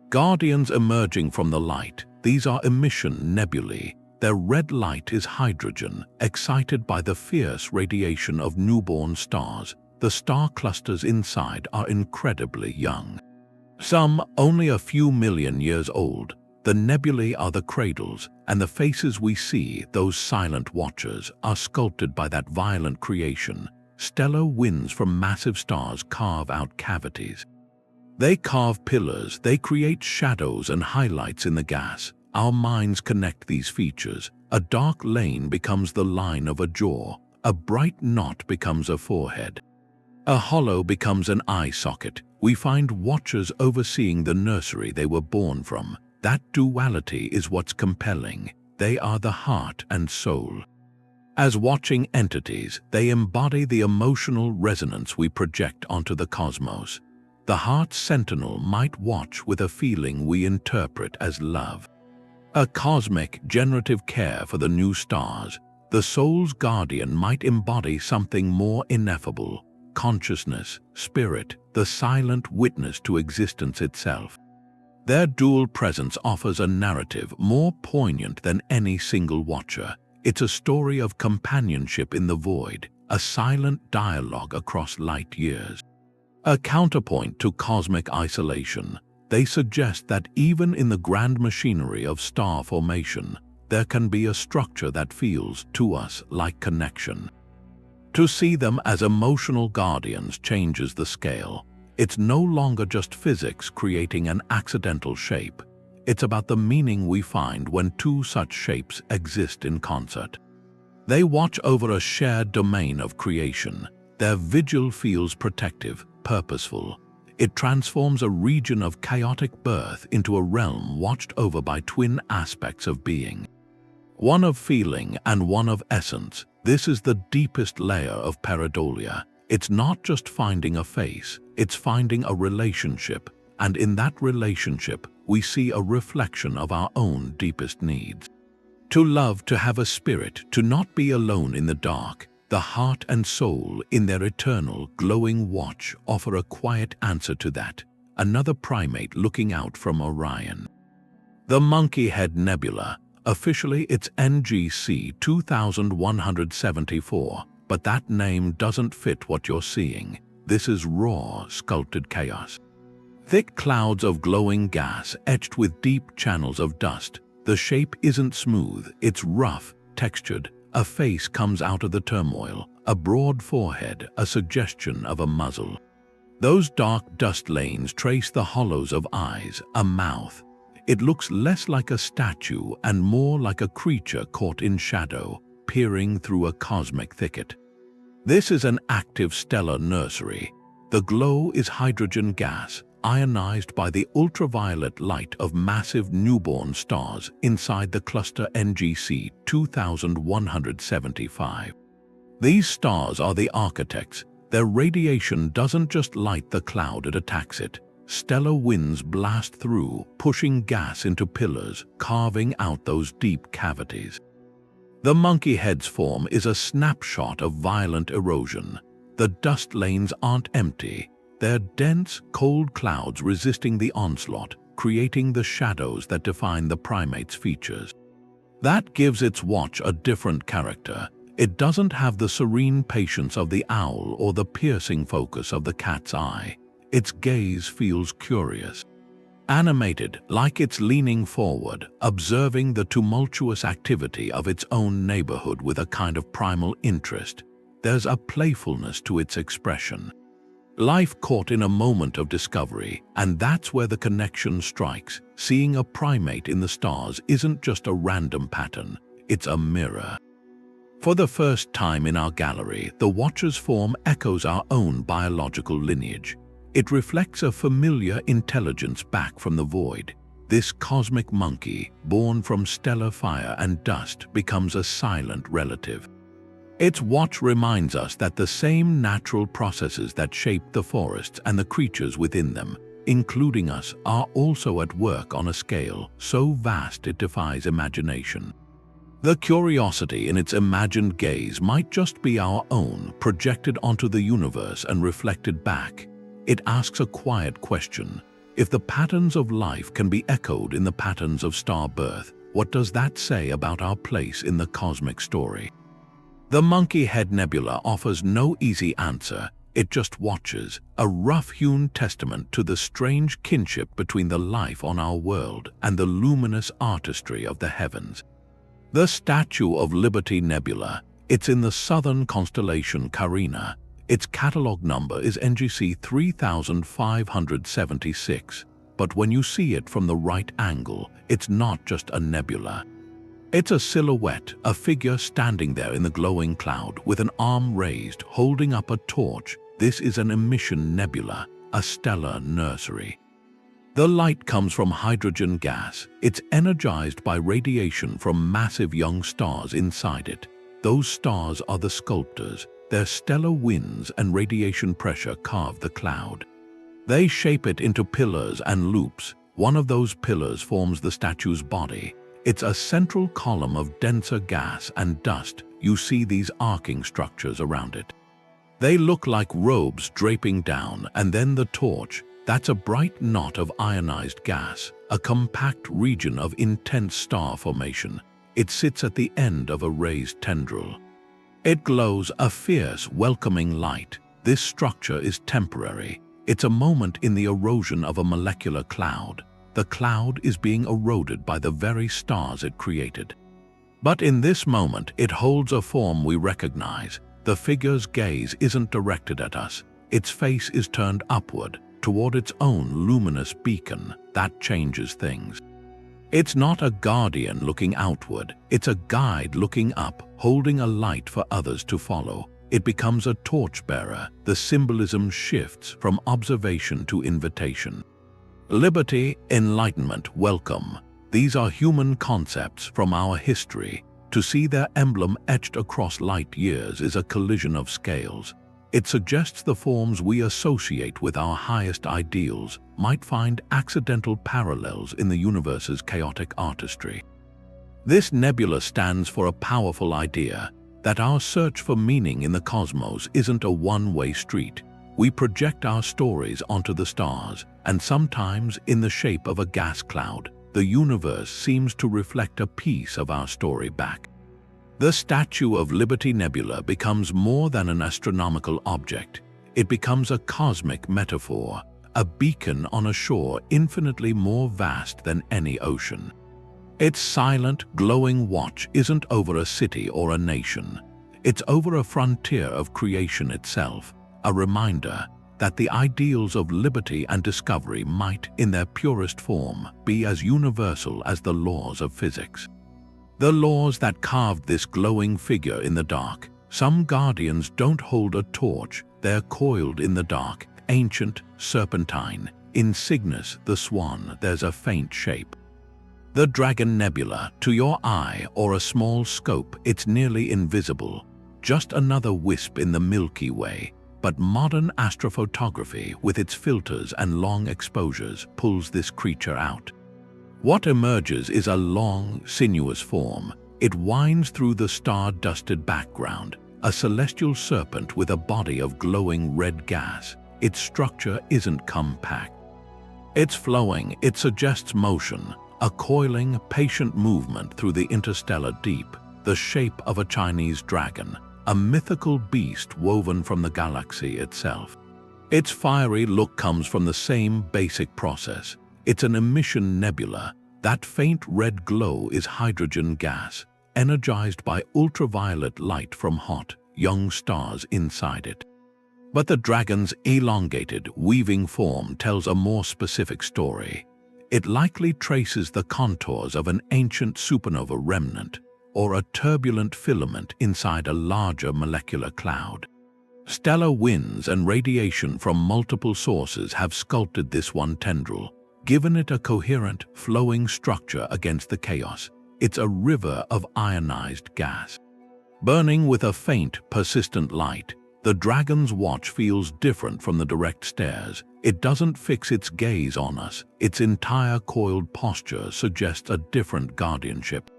Guardians emerging from the light, these are emission nebulae. Their red light is hydrogen, excited by the fierce radiation of newborn stars. The star clusters inside are incredibly young. Some only a few million years old. The nebulae are the cradles, and the faces we see, those silent watchers, are sculpted by that violent creation. Stellar winds from massive stars carve out cavities. They carve pillars, they create shadows and highlights in the gas. Our minds connect these features. A dark lane becomes the line of a jaw. A bright knot becomes a forehead. A hollow becomes an eye socket. We find watchers overseeing the nursery they were born from. That duality is what's compelling. They are the heart and soul. As watching entities, they embody the emotional resonance we project onto the cosmos. The heart's sentinel might watch with a feeling we interpret as love. A cosmic, generative care for the new stars. The the soul's guardian might embody something more ineffable: consciousness, spirit, the silent witness to existence itself. Their dual presence offers a narrative more poignant than any single watcher. It's a story of companionship in the void, a silent dialogue across light years. A counterpoint to cosmic isolation, they suggest that even in the grand machinery of star formation, there can be a structure that feels, to us, like connection. To see them as emotional guardians changes the scale. It's no longer just physics creating an accidental shape. It's about the meaning we find when two such shapes exist in concert. They watch over a shared domain of creation. Their vigil feels protective, purposeful. It transforms a region of chaotic birth into a realm watched over by twin aspects of being. One of feeling and one of essence. This is the deepest layer of Pareidolia. It's not just finding a face, it's finding a relationship, and in that relationship, we see a reflection of our own deepest needs. To love, to have a spirit, to not be alone in the dark, the heart and soul in their eternal, glowing watch offer a quiet answer to that, another primate looking out from Orion. The Monkey Head Nebula, officially it's NGC 2174, but that name doesn't fit what you're seeing. This is raw, sculpted chaos. Thick clouds of glowing gas etched with deep channels of dust. The shape isn't smooth, it's rough, textured. A face comes out of the turmoil, a broad forehead, a suggestion of a muzzle. Those dark dust lanes trace the hollows of eyes, a mouth. It looks less like a statue and more like a creature caught in shadow, peering through a cosmic thicket. This is an active stellar nursery. The glow is hydrogen gas, ionized by the ultraviolet light of massive newborn stars inside the cluster NGC 2175. These stars are the architects. Their radiation doesn't just light the cloud it attacks it. Stellar winds blast through, pushing gas into pillars, carving out those deep cavities. The monkey head's form is a snapshot of violent erosion. The dust lanes aren't empty. They're dense, cold clouds resisting the onslaught, creating the shadows that define the primate's features. That gives its watch a different character. It doesn't have the serene patience of the owl or the piercing focus of the cat's eye. Its gaze feels curious, animated, like it's leaning forward, observing the tumultuous activity of its own neighborhood with a kind of primal interest. There's a playfulness to its expression. Life caught in a moment of discovery, and that's where the connection strikes. Seeing a primate in the stars isn't just a random pattern, it's a mirror. For the first time in our gallery, the watcher's form echoes our own biological lineage. It reflects a familiar intelligence back from the void. This cosmic monkey, born from stellar fire and dust, becomes a silent relative. Its watch reminds us that the same natural processes that shape the forests and the creatures within them, including us, are also at work on a scale so vast it defies imagination. The curiosity in its imagined gaze might just be our own, projected onto the universe and reflected back. It asks a quiet question. If the patterns of life can be echoed in the patterns of star birth, what does that say about our place in the cosmic story? The Monkey Head Nebula offers no easy answer. It just watches, a rough-hewn testament to the strange kinship between the life on our world and the luminous artistry of the heavens. The Statue of Liberty Nebula, it's in the southern constellation Carina. Its catalog number is NGC 3576, but when you see it from the right angle, it's not just a nebula. It's a silhouette, a figure standing there in the glowing cloud with an arm raised, holding up a torch. This is an emission nebula, a stellar nursery. The light comes from hydrogen gas. It's energized by radiation from massive young stars inside it. Those stars are the sculptors. Their stellar winds and radiation pressure carve the cloud. They shape it into pillars and loops. One of those pillars forms the statue's body. It's a central column of denser gas and dust. You see these arcing structures around it. They look like robes draping down, and then the torch. That's a bright knot of ionized gas, a compact region of intense star formation. It sits at the end of a raised tendril. It glows a fierce, welcoming light. This structure is temporary. It's a moment in the erosion of a molecular cloud. The cloud is being eroded by the very stars it created. But in this moment, it holds a form we recognize. The figure's gaze isn't directed at us. Its face is turned upward, toward its own luminous beacon. That changes things. It's not a guardian looking outward. It's a guide looking up, holding a light for others to follow. It becomes a torchbearer. The symbolism shifts from observation to invitation. Liberty, enlightenment, welcome. These are human concepts from our history. To see their emblem etched across light years is a collision of scales. It suggests the forms we associate with our highest ideals might find accidental parallels in the universe's chaotic artistry. This nebula stands for a powerful idea that our search for meaning in the cosmos isn't a one-way street. We project our stories onto the stars, and sometimes in the shape of a gas cloud, the universe seems to reflect a piece of our story back. The Statue of Liberty Nebula becomes more than an astronomical object. It becomes a cosmic metaphor, a beacon on a shore infinitely more vast than any ocean. Its silent, glowing watch isn't over a city or a nation. It's over a frontier of creation itself, a reminder that the ideals of liberty and discovery might, in their purest form, be as universal as the laws of physics. The laws that carved this glowing figure in the dark. Some guardians don't hold a torch, they're coiled in the dark, ancient, serpentine. In Cygnus, the swan, there's a faint shape. The Dragon Nebula, to your eye or a small scope, it's nearly invisible, just another wisp in the Milky Way. But modern astrophotography, with its filters and long exposures, pulls this creature out. What emerges is a long, sinuous form. It winds through the star-dusted background, a celestial serpent with a body of glowing red gas. Its structure isn't compact. It's flowing, it suggests motion, a coiling, patient movement through the interstellar deep, the shape of a Chinese dragon, a mythical beast woven from the galaxy itself. Its fiery look comes from the same basic process. It's an emission nebula. That faint red glow is hydrogen gas, energized by ultraviolet light from hot, young stars inside it. But the dragon's elongated, weaving form tells a more specific story. It likely traces the contours of an ancient supernova remnant, or a turbulent filament inside a larger molecular cloud. Stellar winds and radiation from multiple sources have sculpted this one tendril, given it a coherent, flowing structure against the chaos. It's a river of ionized gas. Burning with a faint, persistent light, the dragon's watch feels different from the direct stares. It doesn't fix its gaze on us. Its entire coiled posture suggests a different guardianship.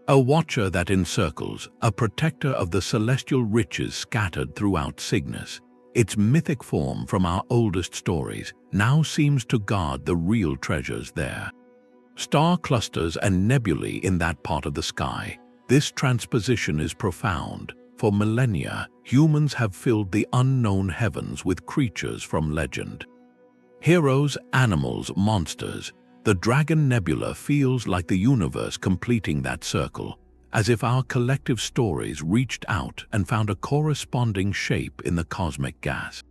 A watcher that encircles, a protector of the celestial riches scattered throughout Cygnus. Its mythic form from our oldest stories now seems to guard the real treasures there. Star clusters and nebulae in that part of the sky. This transposition is profound. For millennia, humans have filled the unknown heavens with creatures from legend. Heroes, animals, monsters. The Dragon Nebula feels like the universe completing that circle, as if our collective stories reached out and found a corresponding shape in the cosmic gas.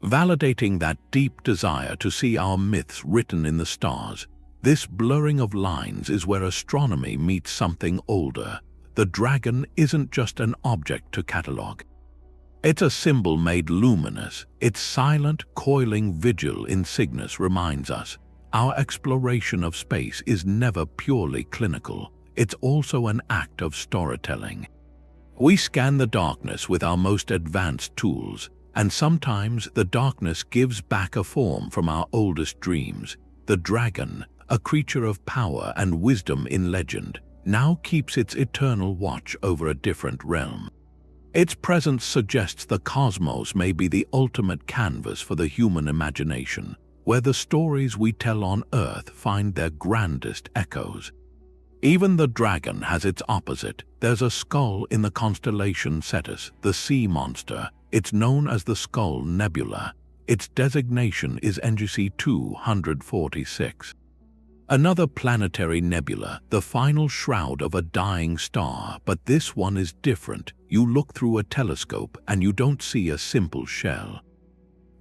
Validating that deep desire to see our myths written in the stars, this blurring of lines is where astronomy meets something older. The dragon isn't just an object to catalogue. It's a symbol made luminous. Its silent, coiling vigil in Cygnus reminds us, our exploration of space is never purely clinical. It's also an act of storytelling. We scan the darkness with our most advanced tools, and sometimes the darkness gives back a form from our oldest dreams. The dragon, a creature of power and wisdom in legend, now keeps its eternal watch over a different realm. Its presence suggests the cosmos may be the ultimate canvas for the human imagination, where the stories we tell on Earth find their grandest echoes. Even the dragon has its opposite. There's a skull in the constellation Cetus, the sea monster. It's known as the Skull Nebula. Its designation is NGC 246. Another planetary nebula, the final shroud of a dying star, but this one is different. You look through a telescope and you don't see a simple shell.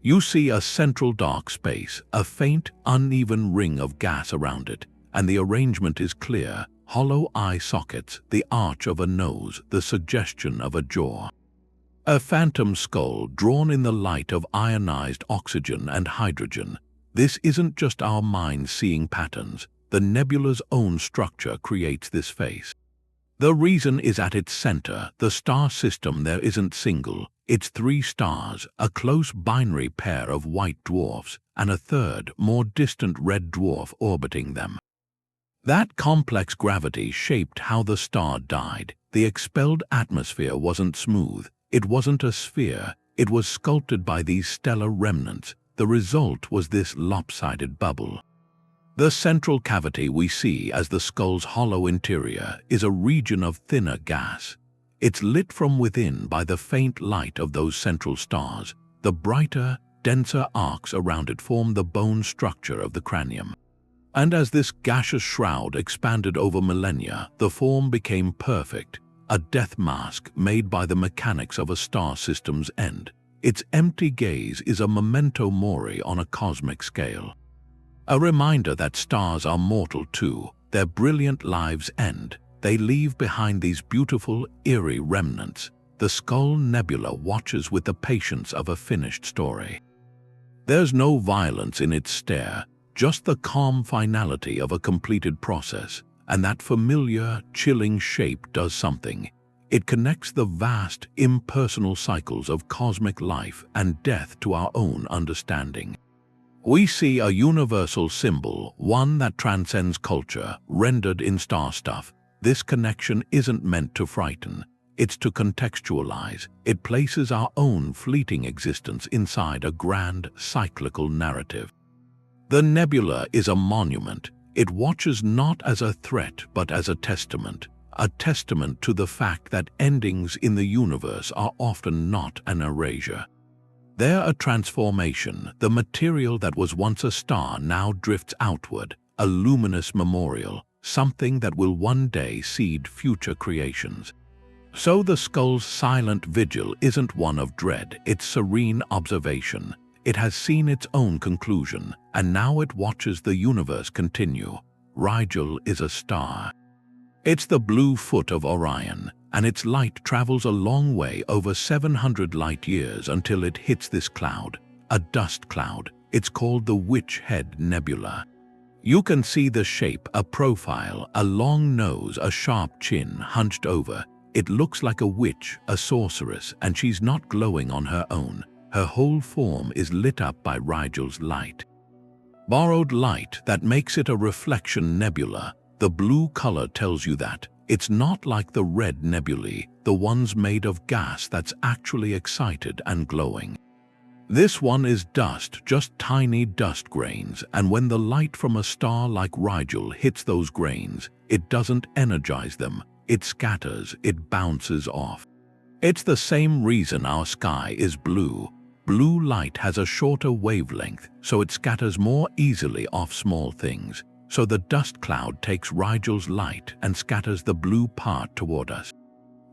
You see a central dark space, a faint, uneven ring of gas around it, and the arrangement is clear: hollow eye sockets, the arch of a nose, the suggestion of a jaw. A phantom skull drawn in the light of ionized oxygen and hydrogen. This isn't just our minds seeing patterns. The nebula's own structure creates this face. The reason is at its center. The star system there isn't single. It's 3 stars, a close binary pair of white dwarfs, and a third, more distant red dwarf orbiting them. That complex gravity shaped how the star died. The expelled atmosphere wasn't smooth. It wasn't a sphere. It was sculpted by these stellar remnants. The result was this lopsided bubble. The central cavity we see as the skull's hollow interior is a region of thinner gas. It's lit from within by the faint light of those central stars. The brighter, denser arcs around it form the bone structure of the cranium. And as this gaseous shroud expanded over millennia, the form became perfect, a death mask made by the mechanics of a star system's end. Its empty gaze is a memento mori on a cosmic scale. A reminder that stars are mortal too. Their brilliant lives end. They leave behind these beautiful, eerie remnants. The Skull Nebula watches with the patience of a finished story. There's no violence in its stare, just the calm finality of a completed process, and that familiar, chilling shape does something. It connects the vast, impersonal cycles of cosmic life and death to our own understanding. We see a universal symbol, one that transcends culture, rendered in star stuff. This connection isn't meant to frighten. It's to contextualize. It places our own fleeting existence inside a grand, cyclical narrative. The nebula is a monument. It watches not as a threat but as a testament to the fact that endings in the universe are often not an erasure. They're a transformation. The material that was once a star now drifts outward, a luminous memorial, something that will one day seed future creations. So the skull's silent vigil isn't one of dread, it's serene observation. It has seen its own conclusion, and now it watches the universe continue. Rigel is a star. It's the blue foot of Orion, and its light travels a long way, over 700 light-years, until it hits this cloud, a dust cloud. It's called the Witch-Head Nebula. You can see the shape, a profile, a long nose, a sharp chin hunched over. It looks like a witch, a sorceress, and she's not glowing on her own. Her whole form is lit up by Rigel's light. Borrowed light that makes it a reflection nebula. The blue color tells you that. It's not like the red nebulae, the ones made of gas that's actually excited and glowing. This one is dust, just tiny dust grains, and when the light from a star like Rigel hits those grains, it doesn't energize them. It scatters, it bounces off. It's the same reason our sky is blue. Blue light has a shorter wavelength, so it scatters more easily off small things. So the dust cloud takes Rigel's light and scatters the blue part toward us.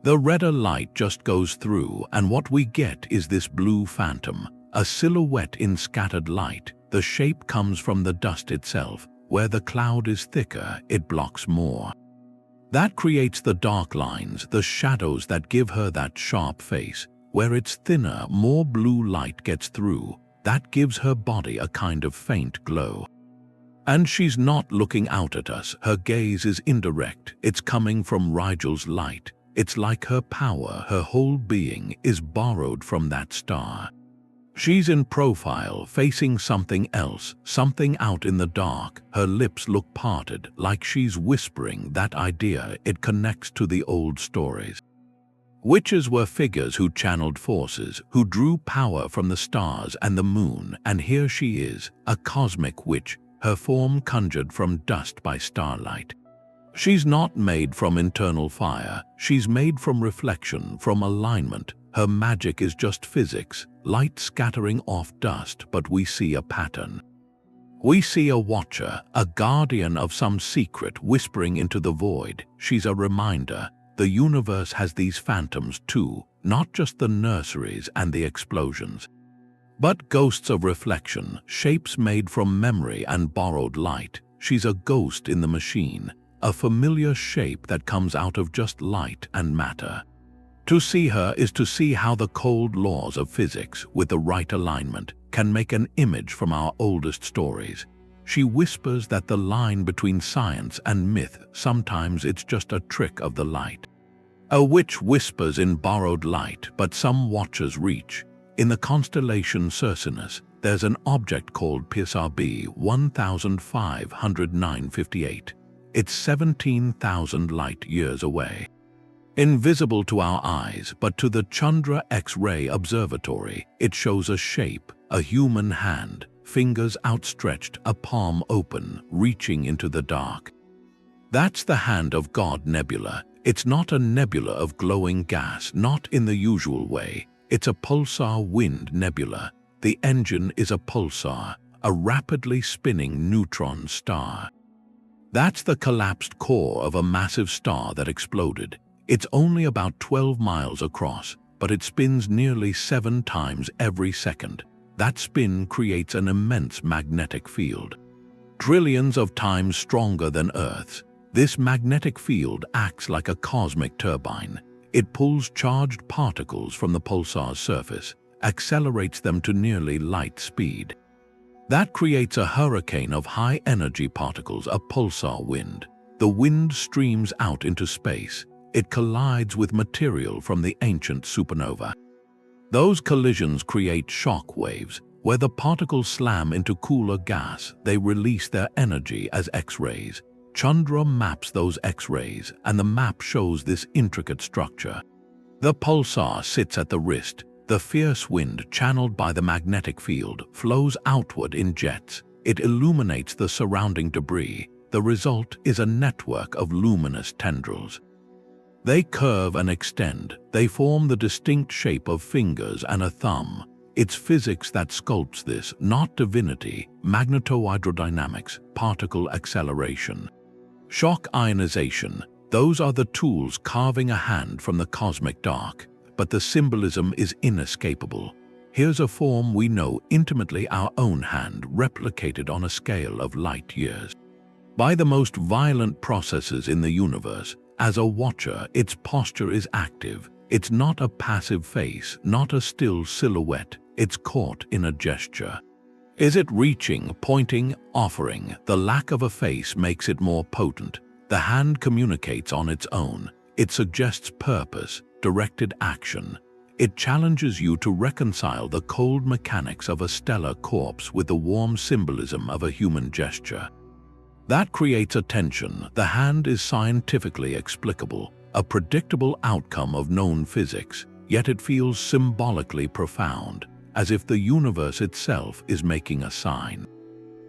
The redder light just goes through, and what we get is this blue phantom, a silhouette in scattered light. The shape comes from the dust itself. Where the cloud is thicker, it blocks more. That creates the dark lines, the shadows that give her that sharp face. Where it's thinner, more blue light gets through. That gives her body a kind of faint glow. And she's not looking out at us. Her gaze is indirect. It's coming from Rigel's light. It's like her power, her whole being, is borrowed from that star. She's in profile, facing something else, something out in the dark. Her lips look parted, like she's whispering that idea. It connects to the old stories. Witches were figures who channeled forces, who drew power from the stars and the moon, and here she is, a cosmic witch, her form conjured from dust by starlight. She's not made from internal fire, she's made from reflection, from alignment. Her magic is just physics, light scattering off dust, but we see a pattern. We see a watcher, a guardian of some secret whispering into the void. She's a reminder. The universe has these phantoms too, not just the nurseries and the explosions, but ghosts of reflection, shapes made from memory and borrowed light. She's a ghost in the machine, a familiar shape that comes out of just light and matter. To see her is to see how the cold laws of physics, with the right alignment, can make an image from our oldest stories. She whispers that the line between science and myth, sometimes it's just a trick of the light. A witch whispers in borrowed light, but some watchers reach. In the constellation Cercinus, there's an object called Pulsar b 1509-58. It's 17,000 light-years away. Invisible to our eyes, but to the Chandra X-ray observatory, it shows a shape, a human hand, fingers outstretched, a palm open, reaching into the dark. That's the hand of God Nebula. It's not a nebula of glowing gas, not in the usual way. It's a pulsar wind nebula. The engine is a pulsar, a rapidly spinning neutron star. That's the collapsed core of a massive star that exploded. It's only about 12 miles across, but it spins nearly 7 times every second. That spin creates an immense magnetic field, trillions of times stronger than Earth's. This magnetic field acts like a cosmic turbine. It pulls charged particles from the pulsar's surface, accelerates them to nearly light speed. That creates a hurricane of high-energy particles, a pulsar wind. The wind streams out into space. It collides with material from the ancient supernova. Those collisions create shock waves. Where the particles slam into cooler gas, they release their energy as X-rays. Chandra maps those X-rays, and the map shows this intricate structure. The pulsar sits at the wrist. The fierce wind, channeled by the magnetic field, flows outward in jets. It illuminates the surrounding debris. The result is a network of luminous tendrils. They curve and extend. They form the distinct shape of fingers and a thumb. It's physics that sculpts this, not divinity. Magnetohydrodynamics, particle acceleration, shock ionization. Those are the tools carving a hand from the cosmic dark. But the symbolism is inescapable. Here's a form we know intimately, our own hand, replicated on a scale of light years. By the most violent processes in the universe, as a watcher, its posture is active. It's not a passive face, not a still silhouette. It's caught in a gesture. Is it reaching, pointing, offering? The lack of a face makes it more potent. The hand communicates on its own. It suggests purpose, directed action. It challenges you to reconcile the cold mechanics of a stellar corpse with the warm symbolism of a human gesture. That creates a tension. The hand is scientifically explicable, a predictable outcome of known physics, yet it feels symbolically profound, as if the universe itself is making a sign.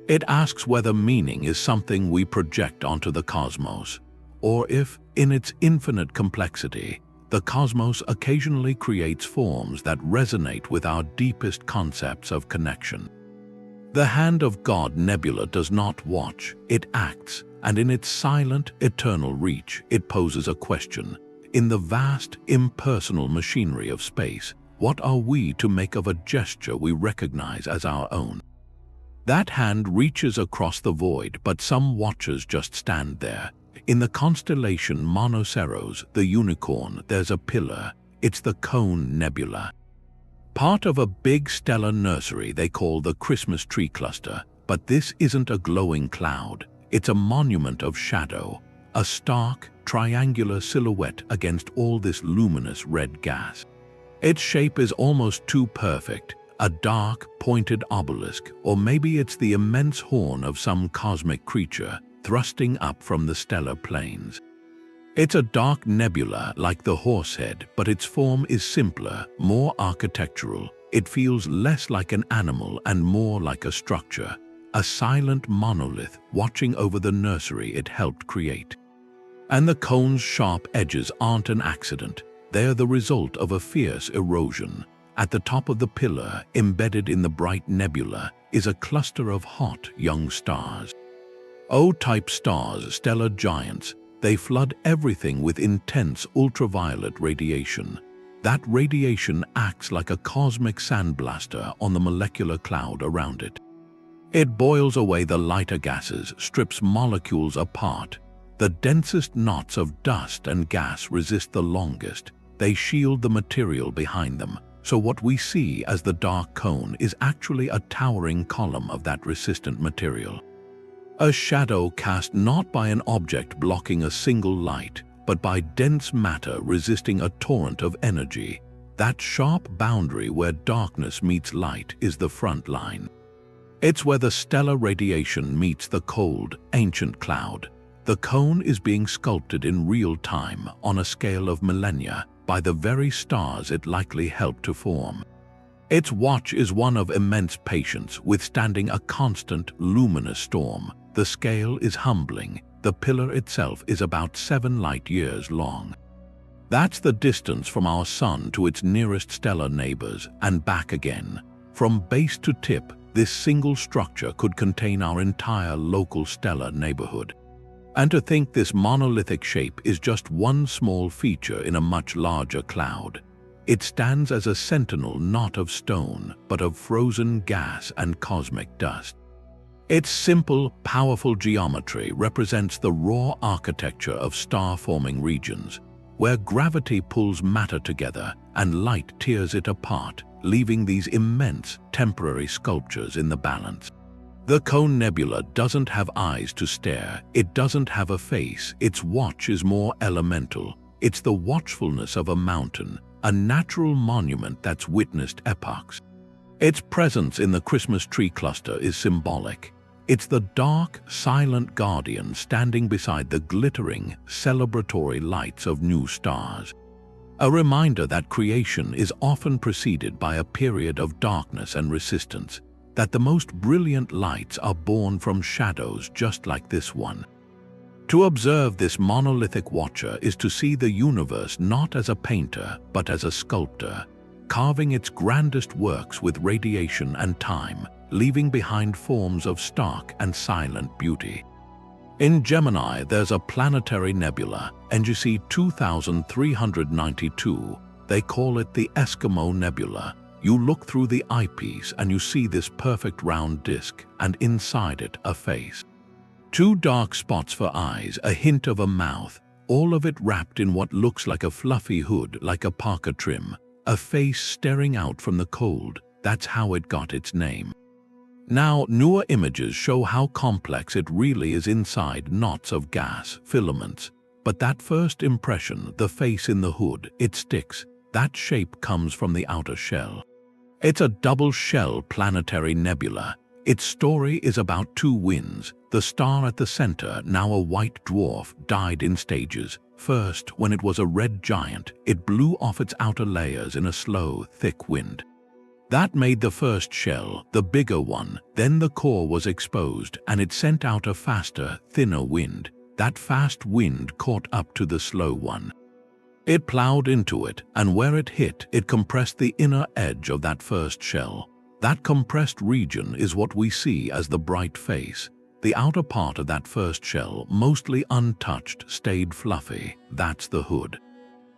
It asks whether meaning is something we project onto the cosmos, or if, in its infinite complexity, the cosmos occasionally creates forms that resonate with our deepest concepts of connection. The hand of God Nebula does not watch, it acts, and in its silent, eternal reach, it poses a question. In the vast, impersonal machinery of space, what are we to make of a gesture we recognize as our own? That hand reaches across the void, but some watchers just stand there. In the constellation Monoceros, the unicorn, there's a pillar. It's the Cone Nebula. Part of a big stellar nursery they call the Christmas tree cluster. But this isn't a glowing cloud. It's a monument of shadow, a stark, triangular silhouette against all this luminous red gas. Its shape is almost too perfect, a dark, pointed obelisk, or maybe it's the immense horn of some cosmic creature thrusting up from the stellar plains. It's a dark nebula like the Horsehead, but its form is simpler, more architectural. It feels less like an animal and more like a structure, a silent monolith watching over the nursery it helped create. And the cone's sharp edges aren't an accident. They're the result of a fierce erosion. At the top of the pillar, embedded in the bright nebula, is a cluster of hot young stars. O-type stars, stellar giants. They flood everything with intense ultraviolet radiation. That radiation acts like a cosmic sandblaster on the molecular cloud around it. It boils away the lighter gases, strips molecules apart. The densest knots of dust and gas resist the longest. They shield the material behind them, so what we see as the dark cone is actually a towering column of that resistant material. A shadow cast not by an object blocking a single light, but by dense matter resisting a torrent of energy. That sharp boundary where darkness meets light is the front line. It's where the stellar radiation meets the cold, ancient cloud. The cone is being sculpted in real time on a scale of millennia by the very stars it likely helped to form. Its watch is one of immense patience, withstanding a constant, luminous storm. The scale is humbling. The pillar itself is about 7 light-years long. That's the distance from our Sun to its nearest stellar neighbors, and back again. From base to tip, this single structure could contain our entire local stellar neighborhood. And to think this monolithic shape is just one small feature in a much larger cloud. It stands as a sentinel not of stone, but of frozen gas and cosmic dust. Its simple, powerful geometry represents the raw architecture of star-forming regions, where gravity pulls matter together and light tears it apart, leaving these immense, temporary sculptures in the balance. The Cone Nebula doesn't have eyes to stare. It doesn't have a face. Its watch is more elemental. It's the watchfulness of a mountain, a natural monument that's witnessed epochs. Its presence in the Christmas tree cluster is symbolic. It's the dark, silent guardian standing beside the glittering, celebratory lights of new stars. A reminder that creation is often preceded by a period of darkness and resistance, that the most brilliant lights are born from shadows just like this one. To observe this monolithic watcher is to see the universe not as a painter, but as a sculptor, carving its grandest works with radiation and time, leaving behind forms of stark and silent beauty. In Gemini, there's a planetary nebula, NGC 2392. They call it the Eskimo Nebula. You look through the eyepiece and you see this perfect round disk, and inside it a face. 2 dark spots for eyes, a hint of a mouth, all of it wrapped in what looks like a fluffy hood, like a parka trim. A face staring out from the cold. That's how it got its name. Now, newer images show how complex it really is inside knots of gas, filaments. But that first impression, the face in the hood, it sticks. That shape comes from the outer shell. It's a double-shell planetary nebula. Its story is about 2 winds. The star at the center, now a white dwarf, died in stages. First, when it was a red giant, it blew off its outer layers in a slow, thick wind. That made the first shell, the bigger one. Then the core was exposed, and it sent out a faster, thinner wind. That fast wind caught up to the slow one. It plowed into it, and where it hit, it compressed the inner edge of that first shell. That compressed region is what we see as the bright face. The outer part of that first shell, mostly untouched, stayed fluffy. That's the hood.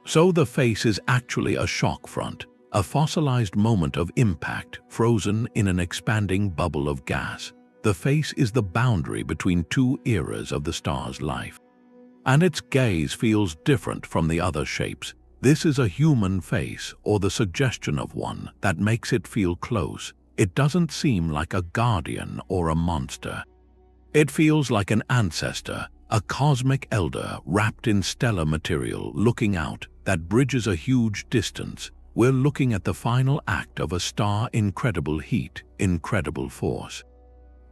So the face is actually a shock front, a fossilized moment of impact, frozen in an expanding bubble of gas. The face is the boundary between 2 eras of the star's life. And its gaze feels different from the other shapes. This is a human face, or the suggestion of one, that makes it feel close. It doesn't seem like a guardian or a monster. It feels like an ancestor, a cosmic elder wrapped in stellar material looking out, that bridges a huge distance. we're looking at the final act of a star: incredible heat, incredible force.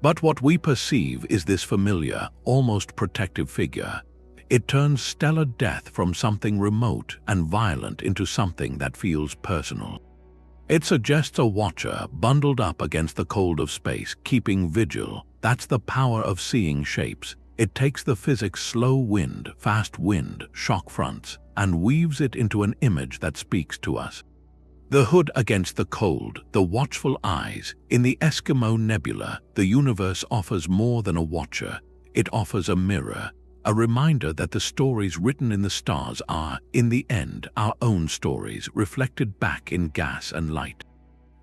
But what we perceive is this familiar, almost protective figure. It turns stellar death from something remote and violent into something that feels personal. It suggests a watcher bundled up against the cold of space, keeping vigil. That's the power of seeing shapes. It takes the physics slow wind, fast wind, shock fronts, and weaves it into an image that speaks to us. The hood against the cold, the watchful eyes. In the Eskimo Nebula, the universe offers more than a watcher. It offers a mirror, a reminder that the stories written in the stars are, in the end, our own stories reflected back in gas and light.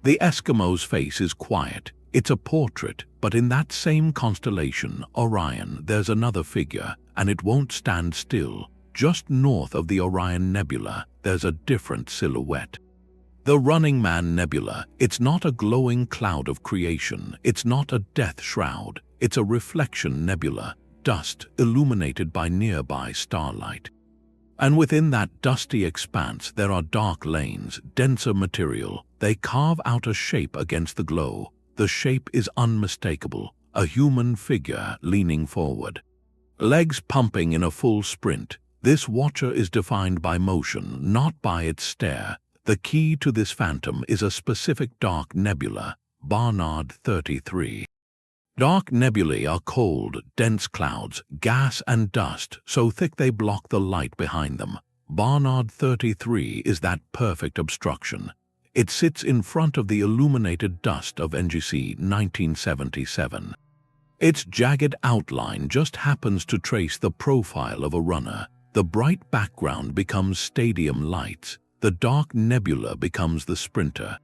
The Eskimo's face is quiet. It's a portrait, but in that same constellation, Orion, there's another figure, and it won't stand still. Just north of the Orion Nebula, there's a different silhouette. The Running Man Nebula. It's not a glowing cloud of creation. It's not a death shroud. It's a reflection nebula, dust illuminated by nearby starlight. And within that dusty expanse, there are dark lanes, denser material. They carve out a shape against the glow. The shape is unmistakable, a human figure leaning forward. Legs pumping in a full sprint. This watcher is defined by motion, not by its stare. The key to this phantom is a specific dark nebula, Barnard 33. Dark nebulae are cold, dense clouds, gas and dust, so thick they block the light behind them. Barnard 33 is that perfect obstruction. It sits in front of the illuminated dust of NGC 1977. Its jagged outline just happens to trace the profile of a runner. The bright background becomes stadium lights. The dark nebula becomes the sprinter.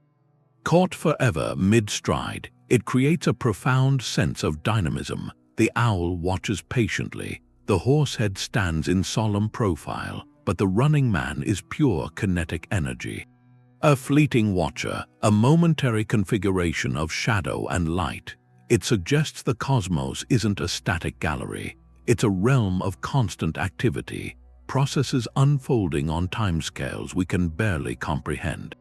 Caught forever mid-stride, it creates a profound sense of dynamism. The owl watches patiently. The horsehead stands in solemn profile, but the running man is pure kinetic energy. A fleeting watcher, a momentary configuration of shadow and light. It suggests the cosmos isn't a static gallery. It's a realm of constant activity, processes unfolding on timescales we can barely comprehend.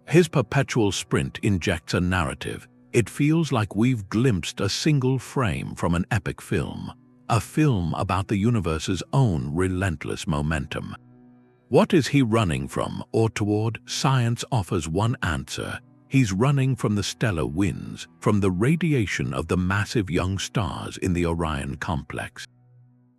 His perpetual sprint injects a narrative. It feels like we've glimpsed a single frame from an epic film, a film about the universe's own relentless momentum. What is he running from or toward? Science offers one answer. He's running from the stellar winds, from the radiation of the massive young stars in the Orion complex.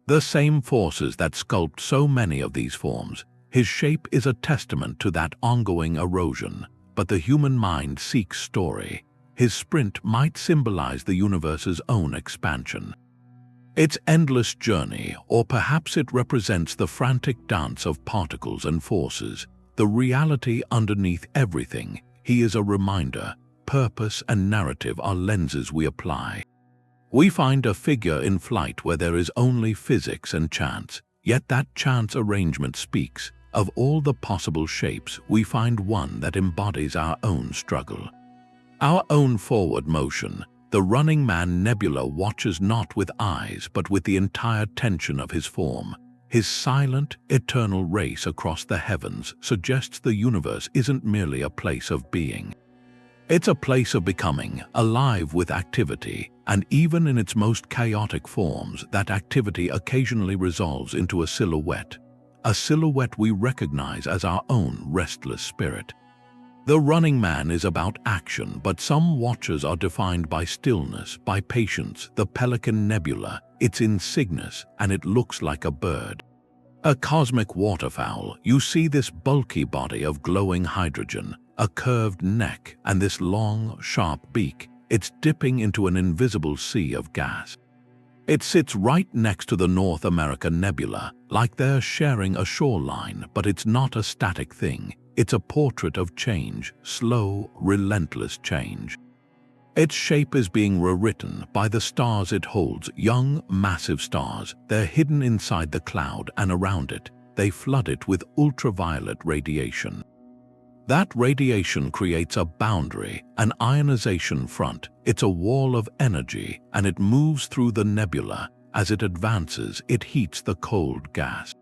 The same forces that sculpt so many of these forms. His shape is a testament to that ongoing erosion, but the human mind seeks story. His sprint might symbolize the universe's own expansion. Its endless journey, or perhaps it represents the frantic dance of particles and forces, the reality underneath everything. He is a reminder. Purpose and narrative are lenses we apply. We find a figure in flight where there is only physics and chance, yet that chance arrangement speaks. Of all the possible shapes, we find one that embodies our own struggle, our own forward motion. The Running Man Nebula watches not with eyes but with the entire tension of his form. His silent, eternal race across the heavens suggests the universe isn't merely a place of being. It's a place of becoming, alive with activity, and even in its most chaotic forms, that activity occasionally resolves into a silhouette we recognize as our own restless spirit. The Running Man is about action, but some watchers are defined by stillness, by patience. The Pelican Nebula, it's in Cygnus, and it looks like a bird. A cosmic waterfowl. You see this bulky body of glowing hydrogen, a curved neck, and this long, sharp beak. It's dipping into an invisible sea of gas. It sits right next to the North America Nebula, like they're sharing a shoreline, but it's not a static thing. It's a portrait of change, slow, relentless change. Its shape is being rewritten by the stars it holds, young, massive stars. They're hidden inside the cloud, and around it, they flood it with ultraviolet radiation. That radiation creates a boundary, an ionization front. It's a wall of energy, and it moves through the nebula. As it advances, it heats the cold gas.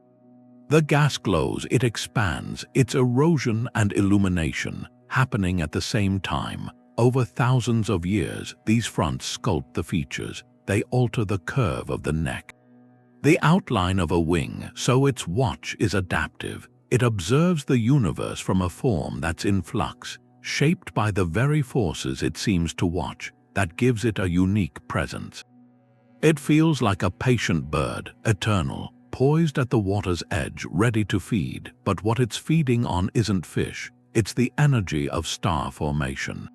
The gas glows, it expands, it's erosion and illumination happening at the same time. Over thousands of years, these fronts sculpt the features. They alter the curve of the neck, the outline of a wing, so its watch is adaptive. It observes the universe from a form that's in flux, shaped by the very forces it seems to watch. That gives it a unique presence. It feels like a patient bird, eternal, poised at the water's edge, ready to feed. But what it's feeding on isn't fish, it's the energy of star formation.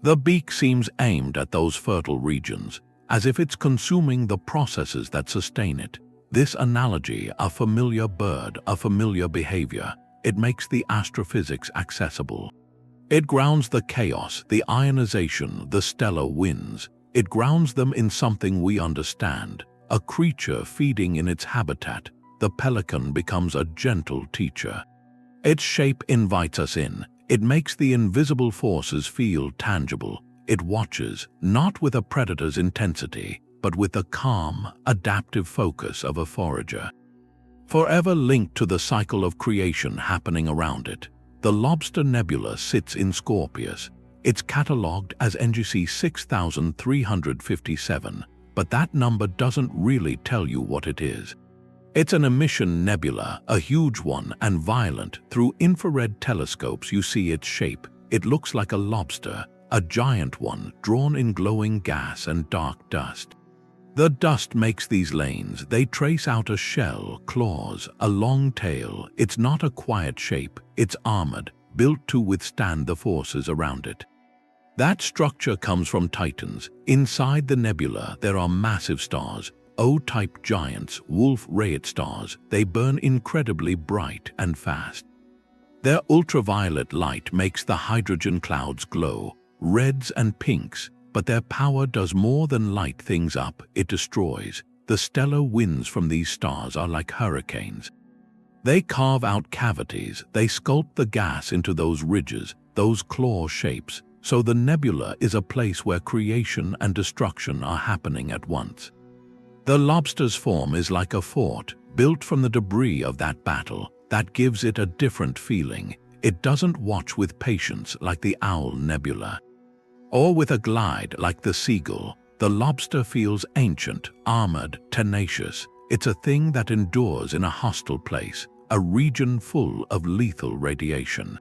The beak seems aimed at those fertile regions, as if it's consuming the processes that sustain it. This analogy, a familiar bird, a familiar behavior, it makes the astrophysics accessible. It grounds the chaos, the ionization, the stellar winds. It grounds them in something we understand, a creature feeding in its habitat. The pelican becomes a gentle teacher. Its shape invites us in. It makes the invisible forces feel tangible. It watches, not with a predator's intensity, but with the calm, adaptive focus of a forager. Forever linked to the cycle of creation happening around it, the Lobster Nebula sits in Scorpius. It's catalogued as NGC 6357, but that number doesn't really tell you what it is. It's an emission nebula, a huge one and violent. Through infrared telescopes you see its shape. It looks like a lobster, a giant one drawn in glowing gas and dark dust. The dust makes these lanes. They trace out a shell, claws, a long tail. It's not a quiet shape, it's armored, built to withstand the forces around it. That structure comes from Titans. Inside the nebula there are massive stars, O-type giants, Wolf-Rayet stars. They burn incredibly bright and fast. Their ultraviolet light makes the hydrogen clouds glow, reds and pinks. But their power does more than light things up, it destroys. The stellar winds from these stars are like hurricanes. They carve out cavities, they sculpt the gas into those ridges, those claw shapes. So the nebula is a place where creation and destruction are happening at once. The lobster's form is like a fort, built from the debris of that battle. That gives it a different feeling. It doesn't watch with patience like the owl nebula, or with a glide like the Seagull. The lobster feels ancient, armored, tenacious. It's a thing that endures in a hostile place, a region full of lethal radiation.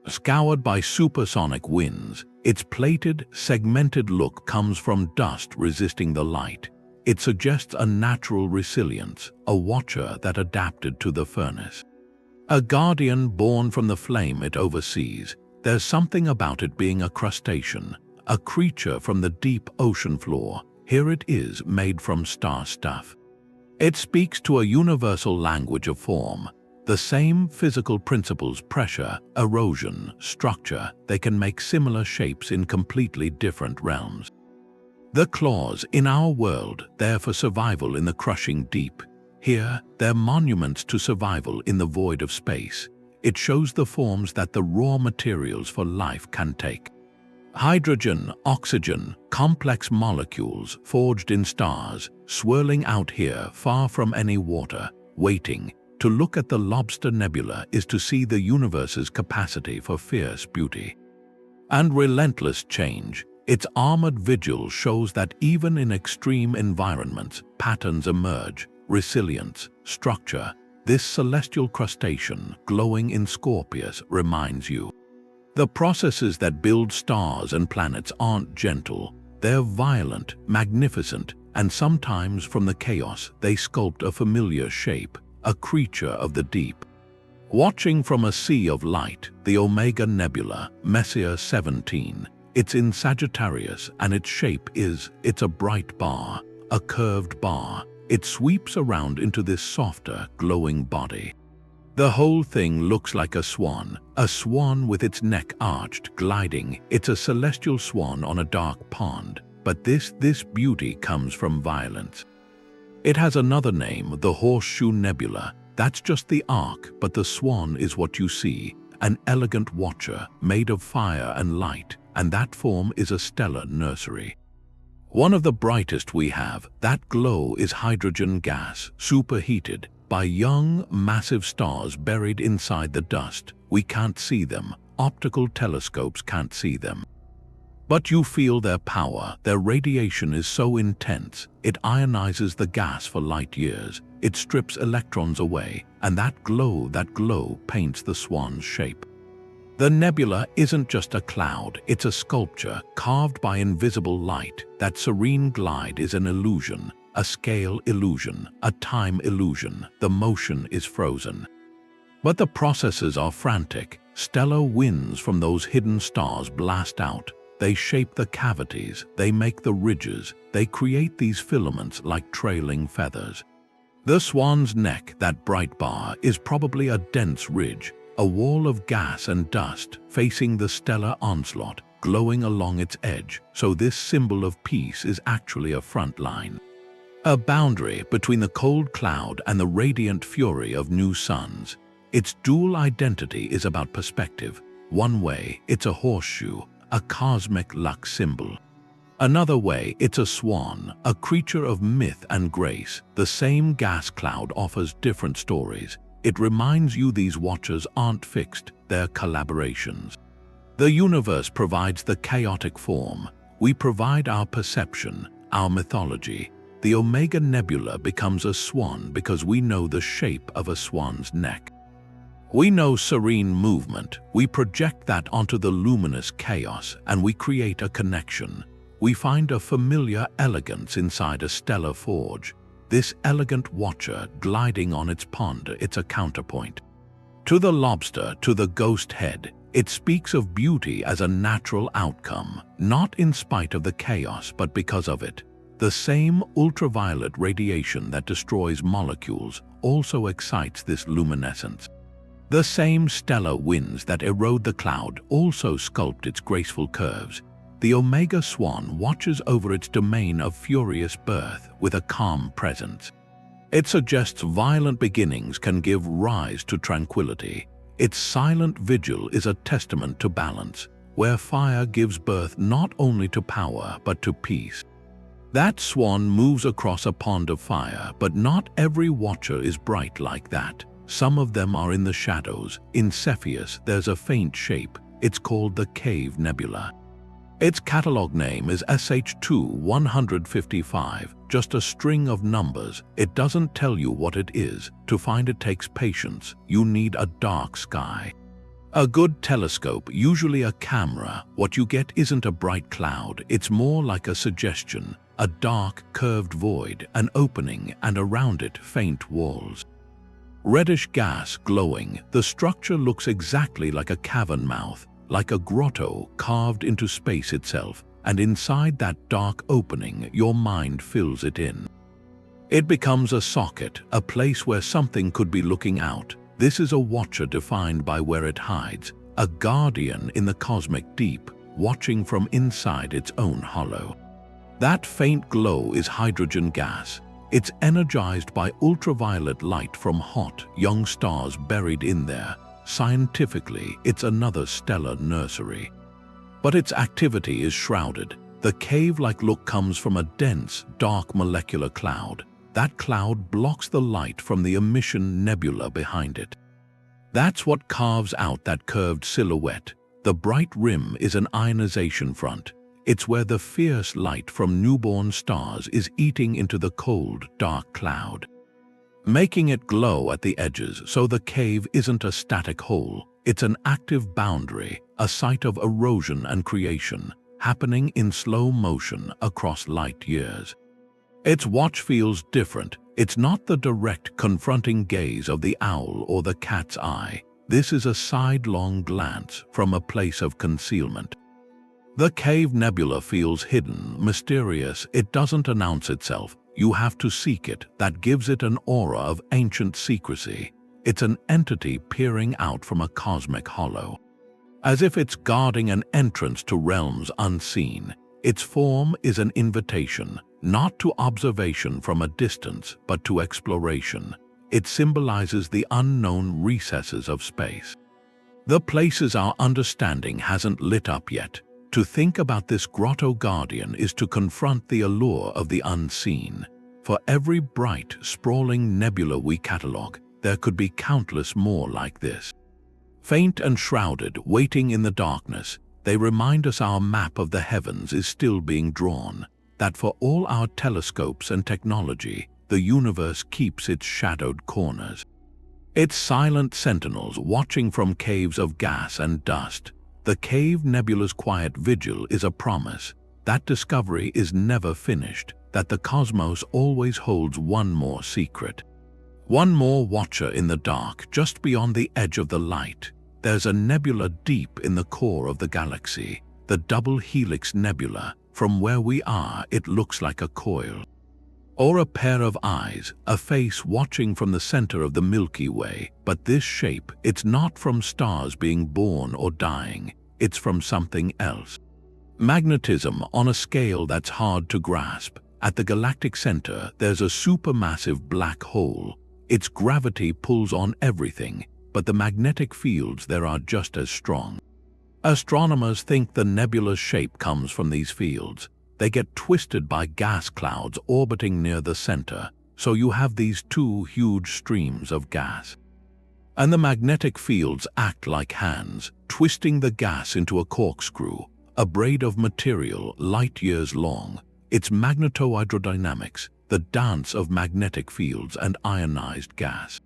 Scoured by supersonic winds, its plated, segmented look comes from dust resisting the light. It suggests a natural resilience, a watcher that adapted to the furnace. A guardian born from the flame it oversees. There's something about it being a crustacean, a creature from the deep ocean floor. Here it is, made from star stuff. It speaks to a universal language of form. The same physical principles, pressure, erosion, structure, they can make similar shapes in completely different realms. The claws, in our world, they're for survival in the crushing deep. Here, they're monuments to survival in the void of space. It shows the forms that the raw materials for life can take. Hydrogen, oxygen, complex molecules forged in stars, swirling out here far from any water, waiting. To look at the Lobster Nebula is to see the universe's capacity for fierce beauty and relentless change. Its armored vigil shows that even in extreme environments, patterns emerge, resilience, structure. This celestial crustacean, glowing in Scorpius, reminds you. The processes that build stars and planets aren't gentle. They're violent, magnificent, and sometimes from the chaos they sculpt a familiar shape, a creature of the deep. Watching from a sea of light, the Omega Nebula, Messier 17. It's in Sagittarius, and its shape it's a bright bar, a curved bar. It sweeps around into this softer, glowing body. The whole thing looks like a swan with its neck arched, gliding. It's a celestial swan on a dark pond, but this beauty comes from violence. It has another name, the Horseshoe Nebula. That's just the arc, but the swan is what you see, an elegant watcher made of fire and light, and that form is a stellar nursery. One of the brightest we have. That glow is hydrogen gas, superheated. by young, massive stars buried inside the dust. We can't see them. Optical telescopes can't see them. But you feel their power. Their radiation is so intense, it ionizes the gas for light years. It strips electrons away, and that glow paints the Swan's shape. The nebula isn't just a cloud, it's a sculpture carved by invisible light. That serene glide is an illusion, a scale illusion, a time illusion. The motion is frozen. But the processes are frantic. Stellar winds from those hidden stars blast out. They shape the cavities, they make the ridges, they create these filaments like trailing feathers. The Swan's neck, that bright bar, is probably a dense ridge, a wall of gas and dust facing the stellar onslaught, glowing along its edge. So this symbol of peace is actually a front line, a boundary between the cold cloud and the radiant fury of new suns. Its dual identity is about perspective. One way, it's a horseshoe, a cosmic luck symbol. Another way, it's a swan, a creature of myth and grace. The same gas cloud offers different stories. It reminds you these watchers aren't fixed, they're collaborations. The universe provides the chaotic form. We provide our perception, our mythology. The Omega Nebula becomes a swan because we know the shape of a swan's neck. We know serene movement. We project that onto the luminous chaos, and we create a connection. We find a familiar elegance inside a stellar forge. This elegant watcher gliding on its pond, it's a counterpoint. To the lobster, to the ghost head, it speaks of beauty as a natural outcome, not in spite of the chaos, but because of it. The same ultraviolet radiation that destroys molecules also excites this luminescence. The same stellar winds that erode the cloud also sculpt its graceful curves. The Omega Swan watches over its domain of furious birth with a calm presence. It suggests violent beginnings can give rise to tranquility. Its silent vigil is a testament to balance, where fire gives birth not only to power but to peace. That swan moves across a pond of fire, but not every watcher is bright like that. Some of them are in the shadows. In Cepheus, there's a faint shape. It's called the Cave Nebula. Its catalog name is SH2-155, just a string of numbers. It doesn't tell you what it is. To find it takes patience. You need a dark sky. A good telescope, usually a camera. What you get isn't a bright cloud. It's more like a suggestion, a dark, curved void, an opening, and around it, faint walls. Reddish gas glowing. The structure looks exactly like a cavern mouth, like a grotto carved into space itself, and inside that dark opening, your mind fills it in. It becomes a socket, a place where something could be looking out. This is a watcher defined by where it hides, a guardian in the cosmic deep, watching from inside its own hollow. That faint glow is hydrogen gas. It's energized by ultraviolet light from hot, young stars buried in there. Scientifically, it's another stellar nursery. But its activity is shrouded. The cave-like look comes from a dense, dark molecular cloud. That cloud blocks the light from the emission nebula behind it. That's what carves out that curved silhouette. The bright rim is an ionization front. It's where the fierce light from newborn stars is eating into the cold, dark cloud, making it glow at the edges. So the cave isn't a static hole. It's an active boundary, a site of erosion and creation, happening in slow motion across light years. Its watch feels different. It's not the direct, confronting gaze of the owl or the cat's eye. This is a sidelong glance from a place of concealment. The Cave Nebula feels hidden, mysterious. It doesn't announce itself. You have to seek it. That gives it an aura of ancient secrecy. It's an entity peering out from a cosmic hollow, as if it's guarding an entrance to realms unseen. Its form is an invitation, not to observation from a distance, but to exploration. It symbolizes the unknown recesses of space, the places our understanding hasn't lit up yet. To think about this grotto guardian is to confront the allure of the unseen. For every bright, sprawling nebula we catalogue, there could be countless more like this. Faint and shrouded, waiting in the darkness, they remind us our map of the heavens is still being drawn, that for all our telescopes and technology, the universe keeps its shadowed corners. Its silent sentinels watching from caves of gas and dust. The cave nebula's quiet vigil is a promise that discovery is never finished, that the cosmos always holds one more secret. One more watcher in the dark, just beyond the edge of the light. There's a nebula deep in the core of the galaxy, the double helix nebula. From where we are, it looks like a coil. Or a pair of eyes, a face watching from the center of the Milky Way. But this shape, it's not from stars being born or dying, it's from something else. Magnetism on a scale that's hard to grasp. At the galactic center, there's a supermassive black hole. Its gravity pulls on everything, but the magnetic fields there are just as strong. Astronomers think the nebula's shape comes from these fields. They get twisted by gas clouds orbiting near the center, so you have these two huge streams of gas. And the magnetic fields act like hands, twisting the gas into a corkscrew, a braid of material light years long. It's magnetohydrodynamics, the dance of magnetic fields and ionized gas.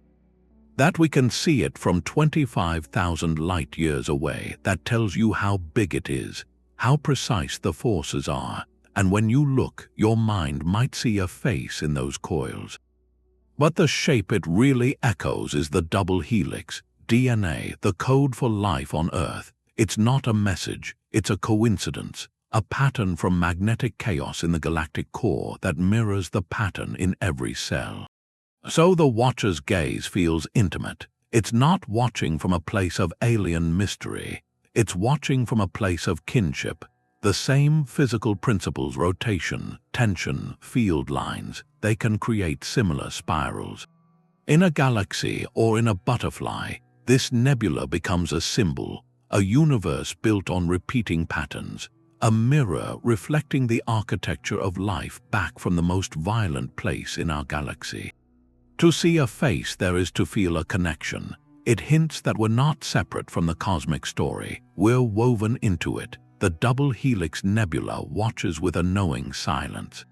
That we can see it from 25,000 light-years away, that tells you how big it is, how precise the forces are, and when you look, your mind might see a face in those coils. But the shape it really echoes is the double helix, DNA, the code for life on Earth. It's not a message, it's a coincidence, a pattern from magnetic chaos in the galactic core that mirrors the pattern in every cell. So the watcher's gaze feels intimate. It's not watching from a place of alien mystery. It's watching from a place of kinship. The same physical principles, rotation, tension, field lines, they can create similar spirals. In a galaxy or in a butterfly, this nebula becomes a symbol, a universe built on repeating patterns, a mirror reflecting the architecture of life back from the most violent place in our galaxy. To see a face, there is to feel a connection. It hints that we're not separate from the cosmic story. We're woven into it. The double helix nebula watches with a knowing silence.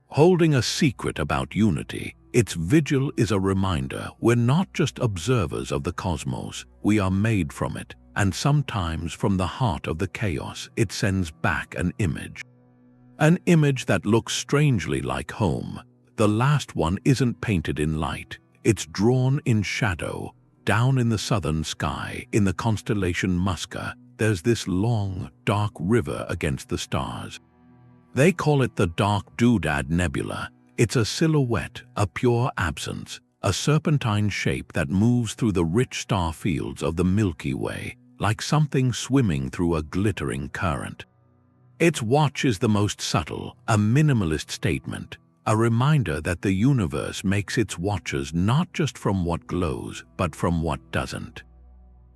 Holding a secret about unity, its vigil is a reminder we're not just observers of the cosmos, we are made from it, and sometimes from the heart of the chaos it sends back an image. An image that looks strangely like home. The last one isn't painted in light, it's drawn in shadow. Down in the southern sky, in the constellation Musca, there's this long, dark river against the stars. They call it the Dark Doodad Nebula. It's a silhouette, a pure absence, a serpentine shape that moves through the rich star fields of the Milky Way, like something swimming through a glittering current. Its watch is the most subtle, a minimalist statement, a reminder that the universe makes its watchers not just from what glows, but from what doesn't.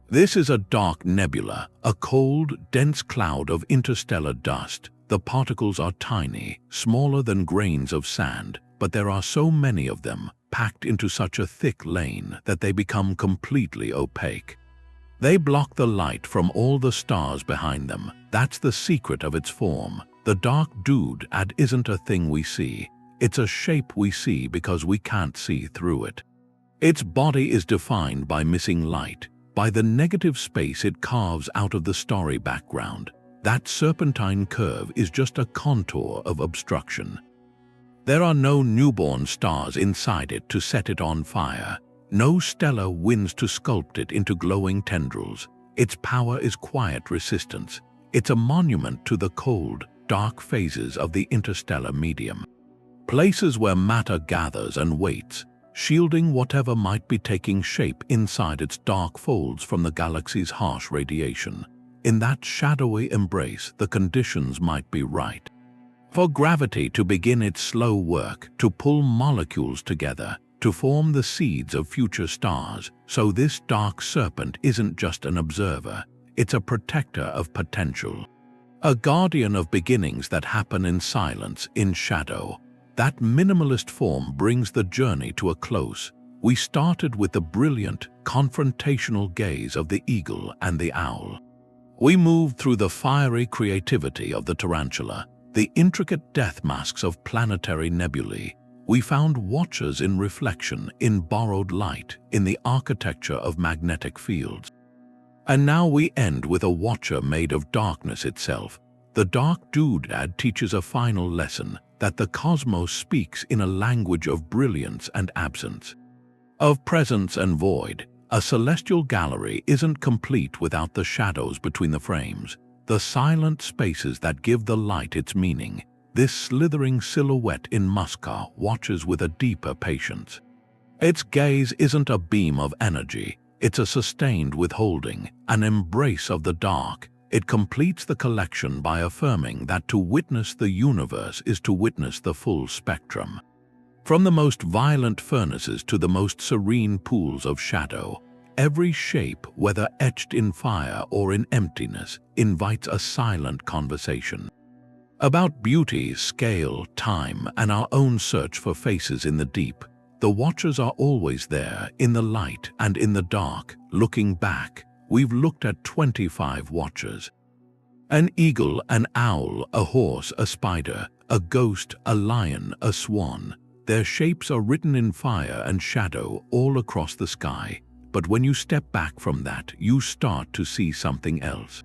This is a dark nebula, a cold, dense cloud of interstellar dust. The particles are tiny, smaller than grains of sand, but there are so many of them, packed into such a thick lane that they become completely opaque. They block the light from all the stars behind them. That's the secret of its form. The dark doodad isn't a thing we see. It's a shape we see because we can't see through it. Its body is defined by missing light, by the negative space it carves out of the starry background. That serpentine curve is just a contour of obstruction. There are no newborn stars inside it to set it on fire, no stellar winds to sculpt it into glowing tendrils. Its power is quiet resistance. It's a monument to the cold, dark phases of the interstellar medium. Places where matter gathers and waits, shielding whatever might be taking shape inside its dark folds from the galaxy's harsh radiation. In that shadowy embrace, the conditions might be right. For gravity to begin its slow work, to pull molecules together, to form the seeds of future stars. So this dark serpent isn't just an observer, it's a protector of potential. A guardian of beginnings that happen in silence, in shadow. That minimalist form brings the journey to a close. We started with the brilliant, confrontational gaze of the eagle and the owl. We moved through the fiery creativity of the tarantula, the intricate death masks of planetary nebulae. We found watchers in reflection, in borrowed light, in the architecture of magnetic fields. And now we end with a watcher made of darkness itself. The dark doodad teaches a final lesson, that the cosmos speaks in a language of brilliance and absence, of presence and void. A celestial gallery isn't complete without the shadows between the frames, the silent spaces that give the light its meaning. This slithering silhouette in Musca watches with a deeper patience. Its gaze isn't a beam of energy, it's a sustained withholding, an embrace of the dark. It completes the collection by affirming that to witness the universe is to witness the full spectrum. From the most violent furnaces to the most serene pools of shadow, every shape, whether etched in fire or in emptiness, invites a silent conversation. About beauty, scale, time, and our own search for faces in the deep, the watchers are always there, in the light and in the dark. Looking back, we've looked at 25 watchers. An eagle, an owl, a horse, a spider, a ghost, a lion, a swan. Their shapes are written in fire and shadow all across the sky. But when you step back from that, you start to see something else.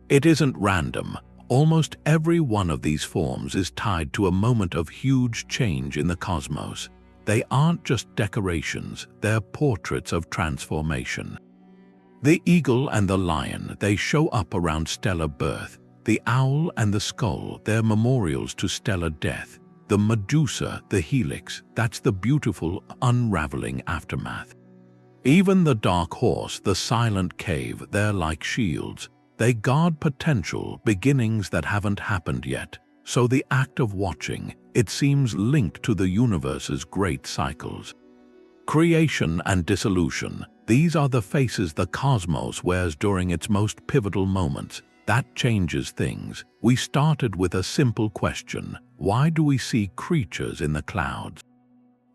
It isn't random. Almost every one of these forms is tied to a moment of huge change in the cosmos. They aren't just decorations, they're portraits of transformation. The eagle and the lion, they show up around stellar birth. The owl and the skull, they're memorials to stellar death. The Medusa, the helix, that's the beautiful, unraveling aftermath. Even the dark horse, the silent cave, they're like shields. They guard potential, beginnings that haven't happened yet. So the act of watching, it seems linked to the universe's great cycles. Creation and dissolution, these are the faces the cosmos wears during its most pivotal moments. That changes things. We started with a simple question: why do we see creatures in the clouds?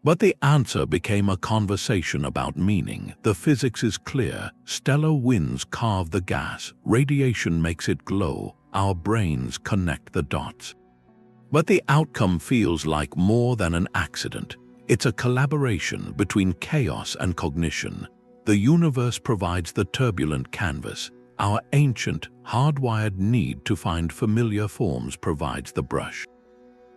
But the answer became a conversation about meaning. The physics is clear. Stellar winds carve the gas. Radiation makes it glow. Our brains connect the dots. But the outcome feels like more than an accident. It's a collaboration between chaos and cognition. The universe provides the turbulent canvas. Our ancient, hardwired need to find familiar forms provides the brush.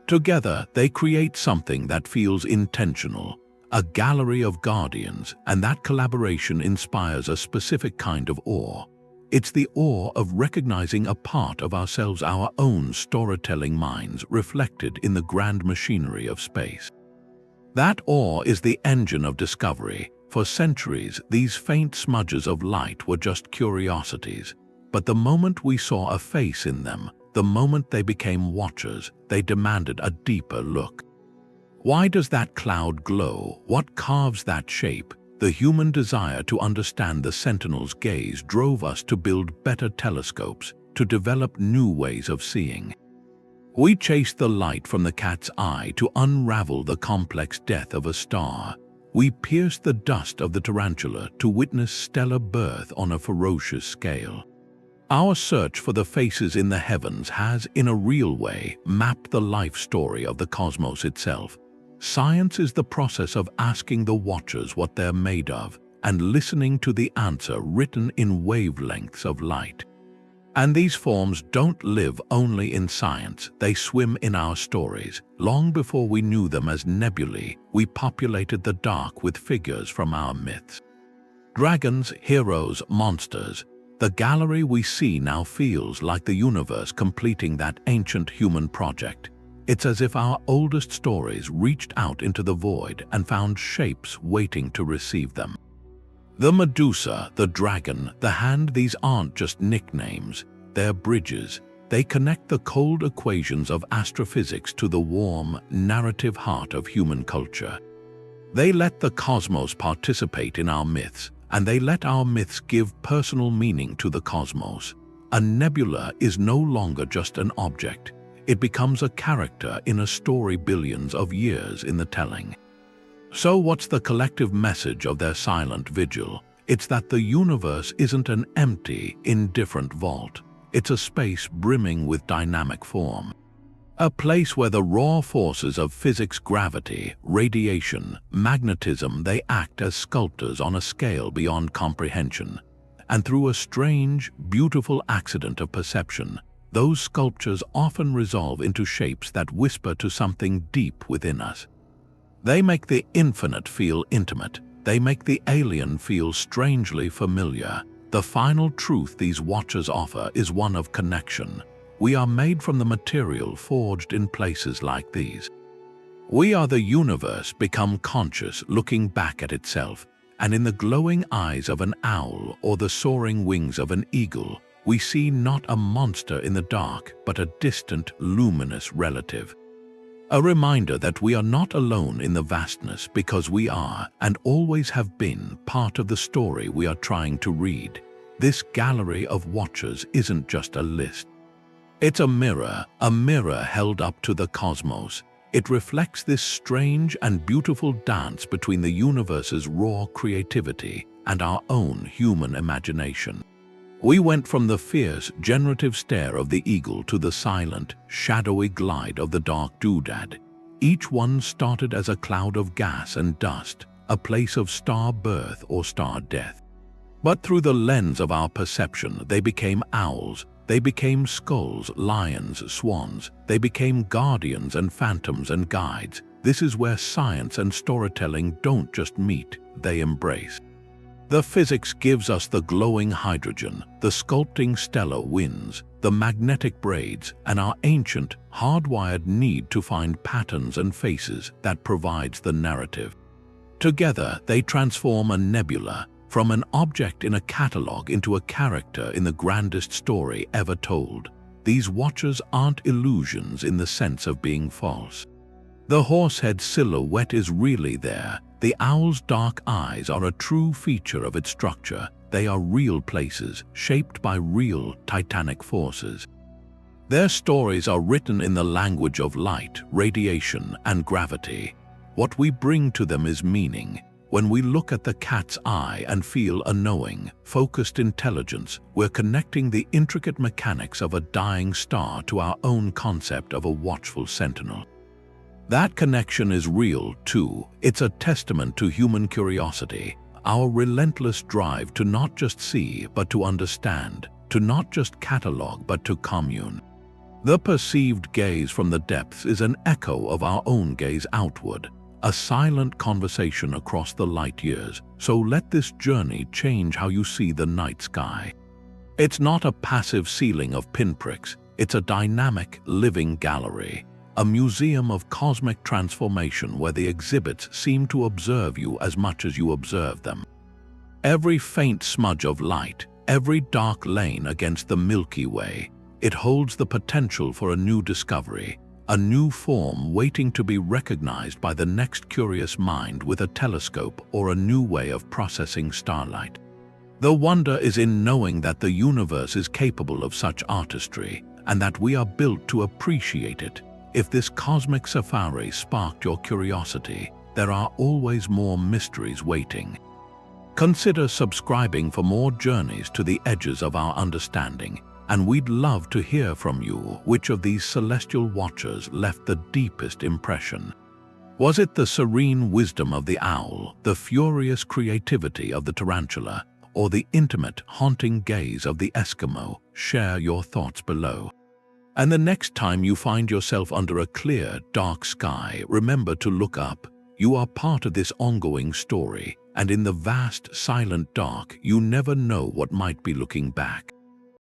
Together, they create something that feels intentional, a gallery of guardians, and that collaboration inspires a specific kind of awe. It's the awe of recognizing a part of ourselves, our own storytelling minds reflected in the grand machinery of space. That awe is the engine of discovery. For centuries, these faint smudges of light were just curiosities. But the moment we saw a face in them, the moment they became watchers, they demanded a deeper look. Why does that cloud glow? What carves that shape? The human desire to understand the sentinel's gaze drove us to build better telescopes, to develop new ways of seeing. We chased the light from the cat's eye to unravel the complex death of a star. We pierced the dust of the tarantula to witness stellar birth on a ferocious scale. Our search for the faces in the heavens has, in a real way, mapped the life story of the cosmos itself. Science is the process of asking the watchers what they're made of and listening to the answer written in wavelengths of light. And these forms don't live only in science, they swim in our stories. Long before we knew them as nebulae, we populated the dark with figures from our myths. Dragons, heroes, monsters. The gallery we see now feels like the universe completing that ancient human project. It's as if our oldest stories reached out into the void and found shapes waiting to receive them. The Medusa, the dragon, the hand, these aren't just nicknames, they're bridges. They connect the cold equations of astrophysics to the warm, narrative heart of human culture. They let the cosmos participate in our myths, and they let our myths give personal meaning to the cosmos. A nebula is no longer just an object. It becomes a character in a story billions of years in the telling. So what's the collective message of their silent vigil? It's that the universe isn't an empty, indifferent vault. It's a space brimming with dynamic form. A place where the raw forces of physics, gravity, radiation, magnetism, they act as sculptors on a scale beyond comprehension. And through a strange, beautiful accident of perception, those sculptures often resolve into shapes that whisper to something deep within us. They make the infinite feel intimate. They make the alien feel strangely familiar. The final truth these watchers offer is one of connection. We are made from the material forged in places like these. We are the universe become conscious, looking back at itself, and in the glowing eyes of an owl or the soaring wings of an eagle, we see not a monster in the dark, but a distant, luminous relative. A reminder that we are not alone in the vastness, because we are, and always have been, part of the story we are trying to read. This gallery of watchers isn't just a list. It's a mirror held up to the cosmos. It reflects this strange and beautiful dance between the universe's raw creativity and our own human imagination. We went from the fierce, generative stare of the eagle to the silent, shadowy glide of the dark doodad. Each one started as a cloud of gas and dust, a place of star birth or star death. But through the lens of our perception, they became owls, they became skulls, lions, swans, they became guardians and phantoms and guides. This is where science and storytelling don't just meet, they embrace. The physics gives us the glowing hydrogen, the sculpting stellar winds, the magnetic braids, and our ancient, hardwired need to find patterns and faces that provides the narrative. Together, they transform a nebula from an object in a catalogue into a character in the grandest story ever told. These watchers aren't illusions in the sense of being false. The Horsehead silhouette is really there. The owl's dark eyes are a true feature of its structure. They are real places, shaped by real titanic forces. Their stories are written in the language of light, radiation, and gravity. What we bring to them is meaning. When we look at the cat's eye and feel a knowing, focused intelligence, we're connecting the intricate mechanics of a dying star to our own concept of a watchful sentinel. That connection is real, too. It's a testament to human curiosity, our relentless drive to not just see, but to understand, to not just catalogue, but to commune. The perceived gaze from the depths is an echo of our own gaze outward, a silent conversation across the light years. So let this journey change how you see the night sky. It's not a passive ceiling of pinpricks, it's a dynamic, living gallery, a museum of cosmic transformation where the exhibits seem to observe you as much as you observe them. Every faint smudge of light, every dark lane against the Milky Way, it holds the potential for a new discovery, a new form waiting to be recognized by the next curious mind with a telescope or a new way of processing starlight. The wonder is in knowing that the universe is capable of such artistry, and that we are built to appreciate it. If this cosmic safari sparked your curiosity, there are always more mysteries waiting. Consider subscribing for more journeys to the edges of our understanding, and we'd love to hear from you which of these celestial watchers left the deepest impression. Was it the serene wisdom of the owl, the furious creativity of the tarantula, or the intimate, haunting gaze of the Eskimo? Share your thoughts below. And the next time you find yourself under a clear, dark sky, remember to look up. You are part of this ongoing story, and in the vast, silent dark, you never know what might be looking back.